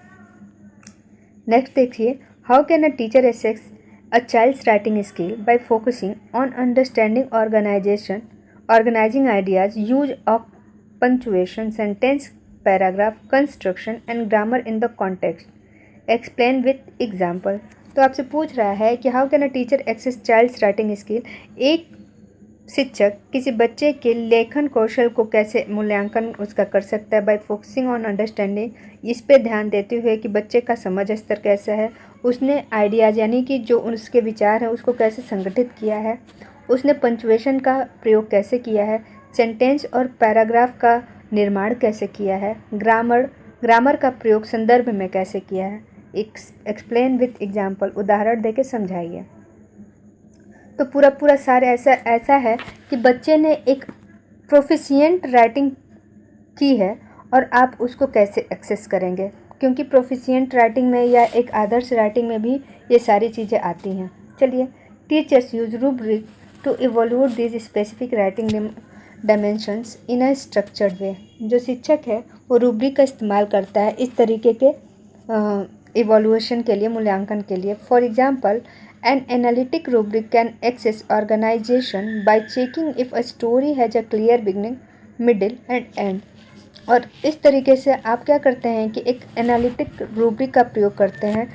नेक्स्ट देखिए, how can a teacher assess a child's writing skill by focusing on understanding organizing ideas, use of punctuation, sentence, paragraph construction and grammar in the context, explain with example. तो आपसे पूछ रहा है कि how can a teacher access child's writing skill, एक शिक्षक किसी बच्चे के लेखन कौशल को कैसे मूल्यांकन उसका कर सकता है बाय फोकसिंग ऑन अंडरस्टैंडिंग, इस पे ध्यान देते हुए कि बच्चे का समझ स्तर कैसा है, उसने आइडियाज़ यानी कि जो उसके विचार हैं उसको कैसे संगठित किया है, उसने पंक्चुएशन का प्रयोग कैसे किया है, सेंटेंस और पैराग्राफ का निर्माण कैसे किया है, ग्रामर का प्रयोग संदर्भ में कैसे किया है, एक्सप्लेन विथ एग्जाम्पल, उदाहरण देके समझाइए। तो पूरा सार ऐसा है कि बच्चे ने एक प्रोफिशिएंट राइटिंग की है और आप उसको कैसे एक्सेस करेंगे, क्योंकि प्रोफिशिएंट राइटिंग में या एक आदर्श राइटिंग में भी ये सारी चीज़ें आती हैं। चलिए, teachers use rubric to evaluate this specific writing dimensions in a structured way. जो शिक्षक है वो रूब्रिक का इस्तेमाल करता है इस तरीके के इवोल्यूशन के लिए, मूल्यांकन के लिए। For example, an analytic rubric can assess organization by checking if a story has a clear beginning, middle and end। और इस तरीके से आप क्या करते हैं कि एक एनालिटिक रूब्रिक का प्रयोग करते हैं।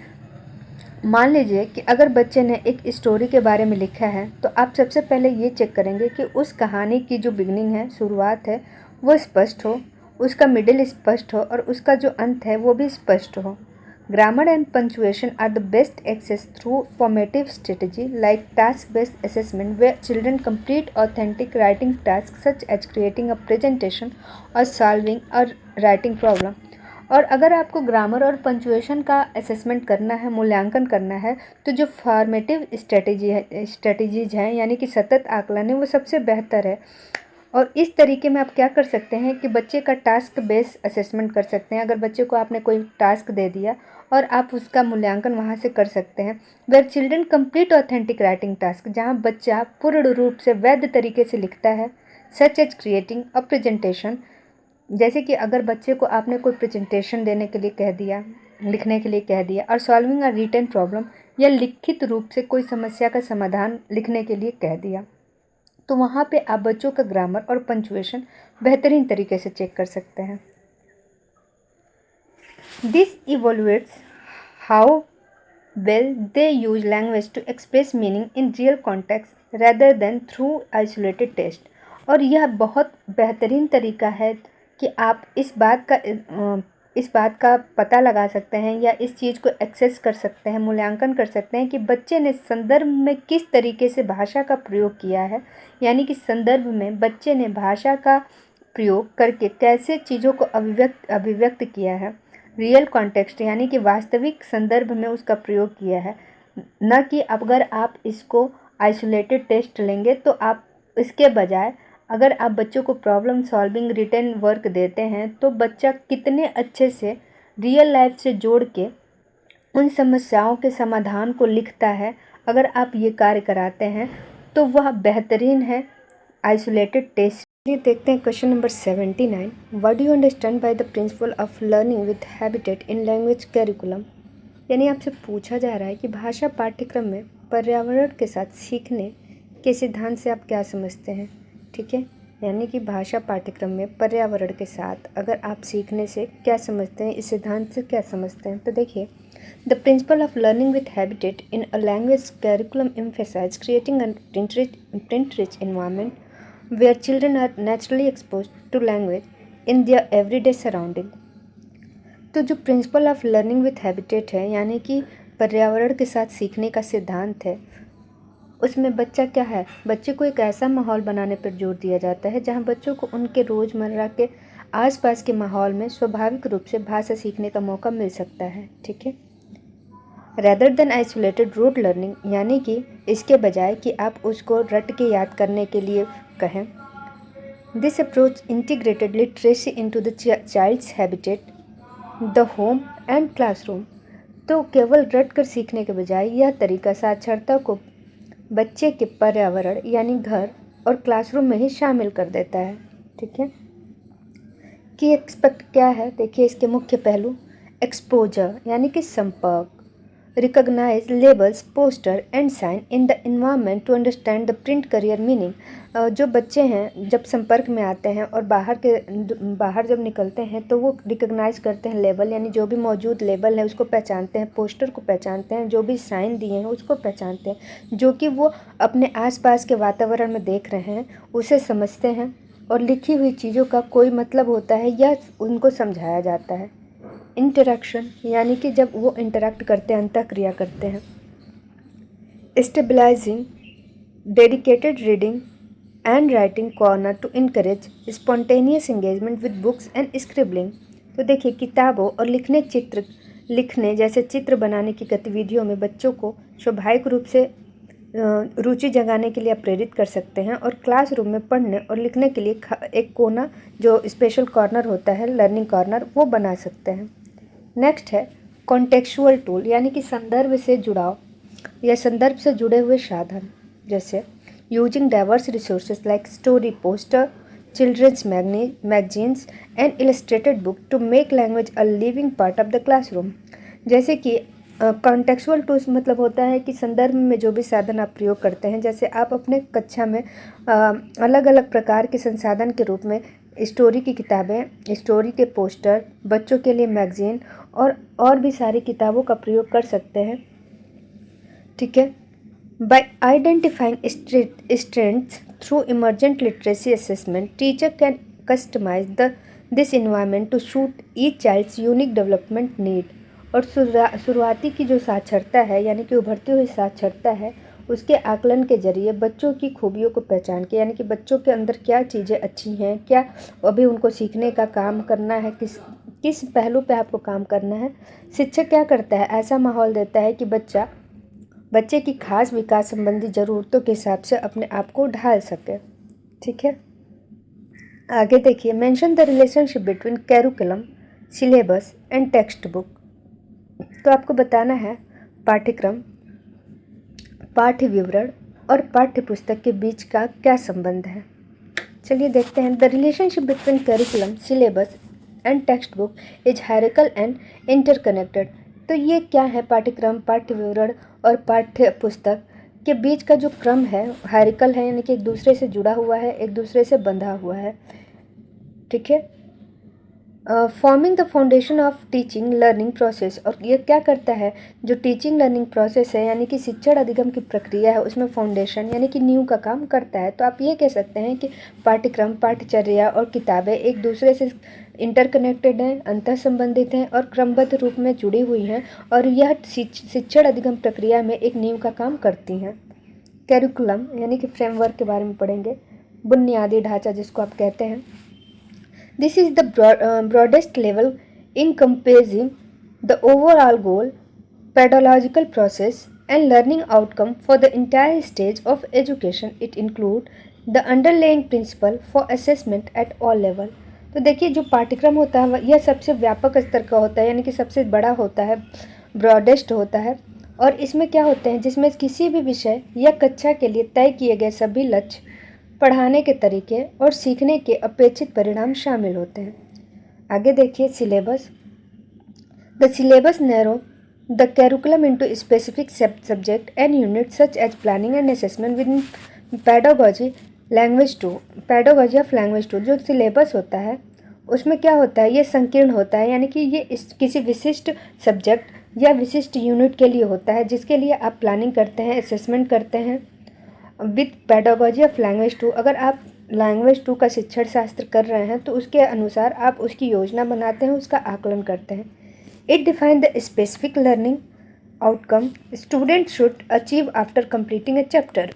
मान लीजिए कि अगर बच्चे ने एक स्टोरी के बारे में लिखा है तो आप सबसे पहले ये चेक करेंगे कि उस कहानी की जो बिगनिंग है, शुरुआत है, वो स्पष्ट हो, उसका मिडिल स्पष्ट हो और उसका जो अंत है वो भी स्पष्ट हो। Grammar and punctuation are the best access through formative strategy like task-based assessment, where children complete authentic writing tasks such as creating a presentation or solving a writing problem। और अगर आपको ग्रामर और पंक्चुएशन का assessment करना है, मूल्यांकन करना है, तो जो फॉर्मेटिव स्ट्रेटजीज हैं यानी कि सतत आकलन है, वो सबसे बेहतर है। और इस तरीके में आप क्या कर सकते हैं कि बच्चे का टास्क बेस्ड असेसमेंट कर सकते हैं। अगर बच्चे को आपने कोई टास्क दे दिया और आप उसका मूल्यांकन वहाँ से कर सकते हैं। Where children complete authentic writing task, जहाँ बच्चा पूर्ण रूप से वैध तरीके से लिखता है, such as creating a presentation, जैसे कि अगर बच्चे को आपने कोई प्रेजेंटेशन देने के लिए कह दिया, लिखने के लिए कह दिया, और सॉल्विंग अ रिटन प्रॉब्लम, या लिखित रूप से कोई समस्या का समाधान लिखने के लिए कह दिया, तो वहाँ पे आप बच्चों का ग्रामर और पंक्चुएशन बेहतरीन तरीके से चेक कर सकते हैं। This evaluates how well they use language to express meaning in real context rather than through isolated text. और यह बहुत बेहतरीन तरीका है कि आप इस बात का पता लगा सकते हैं या इस चीज़ को एक्सेस कर सकते हैं, मूल्यांकन कर सकते हैं कि बच्चे ने संदर्भ में किस तरीके से भाषा का प्रयोग किया है, यानी कि संदर्भ में बच्चे ने भाषा का प्रयोग करके कैसे चीज़ों को अभिव्यक्त किया है, रियल कॉन्टेक्स्ट यानी कि वास्तविक संदर्भ में उसका प्रयोग किया है, न कि अगर आप इसको आइसोलेटेड टेस्ट लेंगे तो आप इसके बजाय अगर आप बच्चों को प्रॉब्लम सॉल्विंग रिटन वर्क देते हैं तो बच्चा कितने अच्छे से रियल लाइफ से जोड़ के उन समस्याओं के समाधान को लिखता है, अगर आप ये कार्य कराते हैं तो वह बेहतरीन है आइसोलेटेड टेस्ट। ये देखते हैं question number 79, what do you understand by the principle of learning with habitat in language curriculum. यानी आपसे पूछा जा रहा है कि भाषा पाठ्यक्रम में पर्यावरण के साथ सीखने के सिद्धांत से आप क्या समझते हैं। ठीक है, यानी कि भाषा पाठ्यक्रम में पर्यावरण के साथ अगर आप सीखने से क्या समझते हैं, इस सिद्धांत से क्या समझते हैं। तो देखिए, the principle of learning with habitat in a language curriculum emphasize creating a print rich environment where children are naturally exposed to language in their everyday surrounding। तो जो principal of learning with habitat है, यानी कि पर्यावरण के साथ सीखने का सिद्धांत है, उसमें बच्चा क्या है, बच्चे को एक ऐसा माहौल बनाने पर जोर दिया जाता है जहां बच्चों को उनके रोज़मर्रा के आसपास के माहौल में स्वाभाविक रूप से भाषा सीखने का मौका मिल सकता है। ठीक है, rather than isolated rote learning, यानी कि इसके बजाय कि आप उसको रट के याद करने के लिए कहें। This approach integrated literacy into the child's habitat, the home and classroom. तो केवल रट कर सीखने के बजाय यह तरीका साक्षरता को बच्चे के पर्यावरण यानी घर और क्लासरूम में ही शामिल कर देता है। ठीक है, की एक्सपेक्ट क्या है, देखिए इसके मुख्य पहलू। एक्सपोजर यानी कि संपर्क, recognize labels, poster and sign in the environment to understand the print carrier meaning. जो बच्चे हैं जब संपर्क में आते हैं और बाहर जब निकलते हैं तो वो रिकॉग्नाइज करते हैं लेबल, यानी जो भी मौजूद लेबल है उसको पहचानते हैं, पोस्टर को पहचानते हैं, जो भी साइन दिए हैं उसको पहचानते हैं, जो कि वो अपने आसपास के वातावरण में देख रहे हैं उसे समझते हैं, और लिखी हुई चीज़ों का कोई मतलब होता है या उनको समझाया जाता है। इंटरेक्शन यानी कि जब वो इंटरेक्ट करते हैं, अंतःक्रिया करते हैं। Stabilizing dedicated reading and writing corner to encourage spontaneous engagement with books and scribbling. तो देखिए, किताबों और लिखने जैसे चित्र बनाने की गतिविधियों में बच्चों को स्वाभाविक रूप से रुचि जगाने के लिए आप प्रेरित कर सकते हैं, और क्लासरूम में पढ़ने और लिखने के लिए एक कोना जो स्पेशल कॉर्नर होता है, लर्निंग कॉर्नर, वो बना सकते हैं। नेक्स्ट है कॉन्टेक्चुअल टूल, यानी कि संदर्भ से जुड़ाव या संदर्भ से जुड़े हुए साधन, जैसे using diverse resources like story, poster, children's magazines and illustrated book to make language a living part of the classroom. जैसे कि कॉन्टेक्चुअल टूल्स मतलब होता है कि संदर्भ में जो भी साधन आप प्रयोग करते हैं, जैसे आप अपने कक्षा में अलग अलग प्रकार के संसाधन के रूप में स्टोरी की किताबें, स्टोरी के पोस्टर, बच्चों के लिए मैगजीन और भी सारी किताबों का प्रयोग कर सकते हैं। ठीक है, by identifying strengths through emergent literacy assessment, teacher can customize this environment to suit each child's unique development need. और शुरुआती की जो साक्षरता है, यानी कि उभरती हुई साक्षरता है, उसके आकलन के जरिए बच्चों की खूबियों को पहचान के, यानी कि बच्चों के अंदर क्या चीज़ें अच्छी हैं, क्या अभी उनको सीखने का काम करना है, किस पहलू पे आपको काम करना है। शिक्षक क्या करता है, ऐसा माहौल देता है कि बच्चे की खास विकास संबंधी ज़रूरतों के हिसाब से अपने आप को ढाल सके। ठीक है, आगे देखिए, mention the relationship between curriculum, syllabus and text book. तो आपको बताना है पाठ्यक्रम, पाठ्य विवरण और पाठ्य पुस्तक के बीच का क्या संबंध है। चलिए देखते हैं। The relationship between curriculum, syllabus and text book is hierarchical and interconnected. तो ये क्या है, पाठ्यक्रम, पाठ्य विवरण और पाठ्य पुस्तक के बीच का जो क्रम है हायरार्किकल है, यानी कि एक दूसरे से जुड़ा हुआ है, एक दूसरे से बंधा हुआ है। ठीक है, forming the foundation of teaching learning process. और ये क्या करता है, जो टीचिंग लर्निंग प्रोसेस है, यानी कि शिक्षण अधिगम की प्रक्रिया है, उसमें फाउंडेशन यानी कि नींव का काम करता है। तो आप ये कह सकते हैं कि पाठ्यक्रम, पाठ्यचर्या और किताबें एक दूसरे से इंटरकनेक्टेड हैं, अंतर संबंधित हैं और क्रमबद्ध रूप में जुड़ी हुई हैं, और यह शिक्षण अधिगम प्रक्रिया में एक नींव का काम करती हैं। कैरिकुलम यानी कि फ्रेमवर्क के बारे में पढ़ेंगे, बुनियादी ढांचा जिसको आप कहते हैं। This is the broadest level encompassing the overall goal, pedagogical process and learning outcome for the entire stage of education. It includes the underlying principle for assessment at all level. तो देखिए, जो पाठ्यक्रम होता है यह सबसे व्यापक स्तर का होता है, यानी कि सबसे बड़ा होता है, ब्रॉडेस्ट होता है, और इसमें क्या होते हैं, जिसमें किसी भी विषय या कक्षा के लिए तय किए गए सभी लक्ष्य, पढ़ाने के तरीके और सीखने के अपेक्षित परिणाम शामिल होते हैं। आगे देखिए, syllabus. The syllabus narrow the curriculum into specific subject and unit such as planning and assessment with pedagogy language 2, pedagogy of language 2 जो सिलेबस होता है उसमें क्या होता है, ये संकीर्ण होता है, यानी कि ये किसी विशिष्ट सब्जेक्ट या विशिष्ट यूनिट के लिए होता है जिसके लिए आप प्लानिंग करते हैं, असेसमेंट करते हैं विथ पेडागोजी ऑफ लैंग्वेज 2। अगर आप लैंग्वेज 2 का शिक्षण शास्त्र कर रहे हैं तो उसके अनुसार आप उसकी योजना बनाते हैं, उसका आकलन करते हैं। It define the specific learning outcome student should achieve after completing A chapter.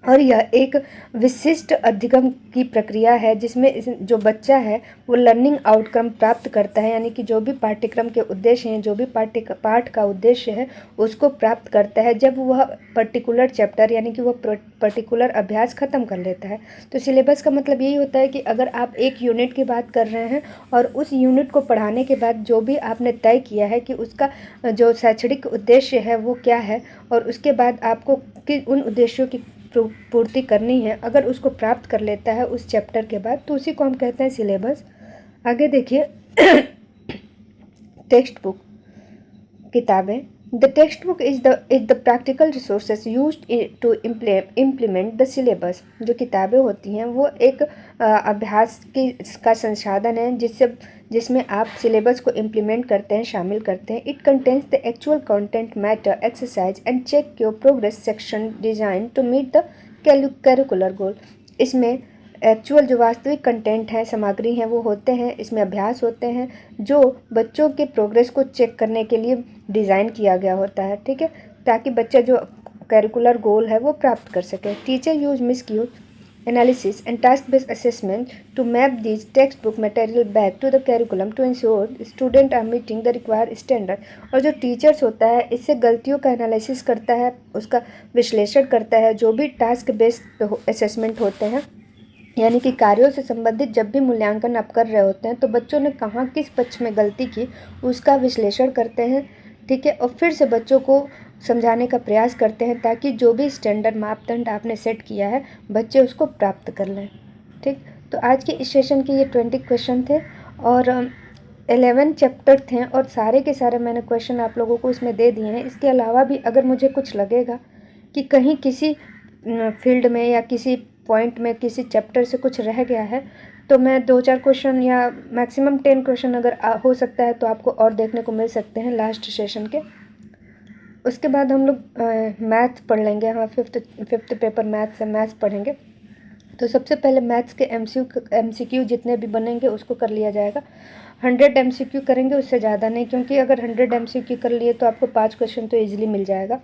और यह एक विशिष्ट अधिगम की प्रक्रिया है जिसमें जो बच्चा है वो लर्निंग आउटकम प्राप्त करता है, यानी कि जो भी पाठ्यक्रम के उद्देश्य हैं, जो भी पाठ का उद्देश्य है उसको प्राप्त करता है जब वह पर्टिकुलर चैप्टर यानी कि वह पर्टिकुलर अभ्यास ख़त्म कर लेता है। तो सिलेबस का मतलब यही होता है कि अगर आप एक यूनिट की बात कर रहे हैं और उस यूनिट को पढ़ाने के बाद जो भी आपने तय किया है कि उसका जो शैक्षणिक उद्देश्य है वो क्या है और उसके बाद आपको उन उद्देश्यों की पूर्ति करनी है, अगर उसको प्राप्त कर लेता है उस चैप्टर के बाद तो उसी को हम कहते हैं सिलेबस। आगे देखिए टेक्स्ट बुक, किताबें। The text book is the practical resources used to implement the syllabus. जो किताबें होती हैं वो एक अभ्यास का संसाधन है जिसमें आप सिलेबस को इम्प्लीमेंट करते हैं, शामिल करते हैं। It contains the actual content, matter, exercise and check your progress section design to meet the curricular goal. इसमें एक्चुअल जो वास्तविक कंटेंट है, सामग्री हैं, वो होते हैं। इसमें अभ्यास होते हैं जो बच्चों के प्रोग्रेस को चेक करने के लिए डिज़ाइन किया गया होता है, ठीक है, ताकि बच्चा जो करिकुलर गोल है वो प्राप्त कर सके। Teacher use miscue analysis and task-based assessment to map these textbook material back to the curriculum to ensure student are meeting the required standard। और जो टीचर्स होता है इससे गलतियों का एनालिसिस करता है, उसका विश्लेषण करता है। जो भी टास्क बेस्ड असेसमेंट होते हैं यानी कि कार्यों से संबंधित जब भी मूल्यांकन आप कर रहे होते हैं तो बच्चों ने कहाँ किस पक्ष में गलती की उसका विश्लेषण करते हैं, ठीक है, और फिर से बच्चों को समझाने का प्रयास करते हैं ताकि जो भी स्टैंडर्ड मापदंड आपने सेट किया है बच्चे उसको प्राप्त कर लें। ठीक, तो आज के इस सेशन के ये 20 क्वेश्चन थे और 11 चैप्टर थे और सारे के सारे मैंने क्वेश्चन आप लोगों को इसमें दे दिए हैं। इसके अलावा भी अगर मुझे कुछ लगेगा कि कहीं किसी फील्ड में या किसी पॉइंट में किसी चैप्टर से कुछ रह गया है तो मैं 2-4 क्वेश्चन या मैक्सिमम 10 क्वेश्चन अगर हो सकता है तो आपको और देखने को मिल सकते हैं लास्ट सेशन के। उसके बाद हम लोग मैथ्स पढ़ लेंगे। हाँ, फिफ्थ पेपर मैथ्स है, मैथ्स पढ़ेंगे। तो सबसे पहले मैथ्स के MCQ जितने भी बनेंगे उसको कर लिया जाएगा। 100 MCQ करेंगे, उससे ज़्यादा नहीं, क्योंकि अगर 100 MCQ कर लिए तो आपको 5 क्वेश्चन तो ईजिली मिल जाएगा।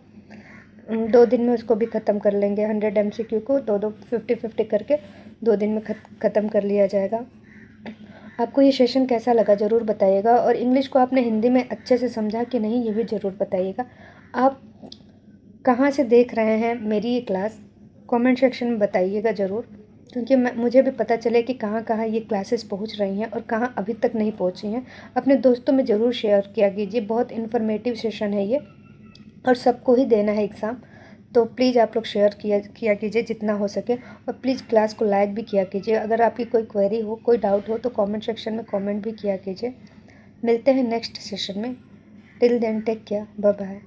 2 दिन में उसको भी ख़त्म कर लेंगे। 100 MCQ को 2 50-50 करके 2 दिन में ख़त्म कर लिया जाएगा। आपको ये सेशन कैसा लगा ज़रूर बताइएगा और इंग्लिश को आपने हिंदी में अच्छे से समझा कि नहीं ये भी ज़रूर बताइएगा। आप कहाँ से देख रहे हैं मेरी ये क्लास, कमेंट सेक्शन में बताइएगा ज़रूर, क्योंकि मुझे भी पता चले कि कहाँ कहाँ ये क्लासेस पहुँच रही हैं और कहाँ अभी तक नहीं पहुँची हैं। अपने दोस्तों में ज़रूर शेयर किया कीजिए। बहुत इन्फॉर्मेटिव सेशन है ये और सबको ही देना है एग्ज़ाम, तो प्लीज़ आप लोग शेयर किया कीजिए जितना हो सके और प्लीज़ क्लास को लाइक भी किया कीजिए। अगर आपकी कोई क्वेरी हो, कोई डाउट हो तो कमेंट सेक्शन में कमेंट भी किया कीजिए। मिलते हैं नेक्स्ट सेशन में। Till then take care, bye bye.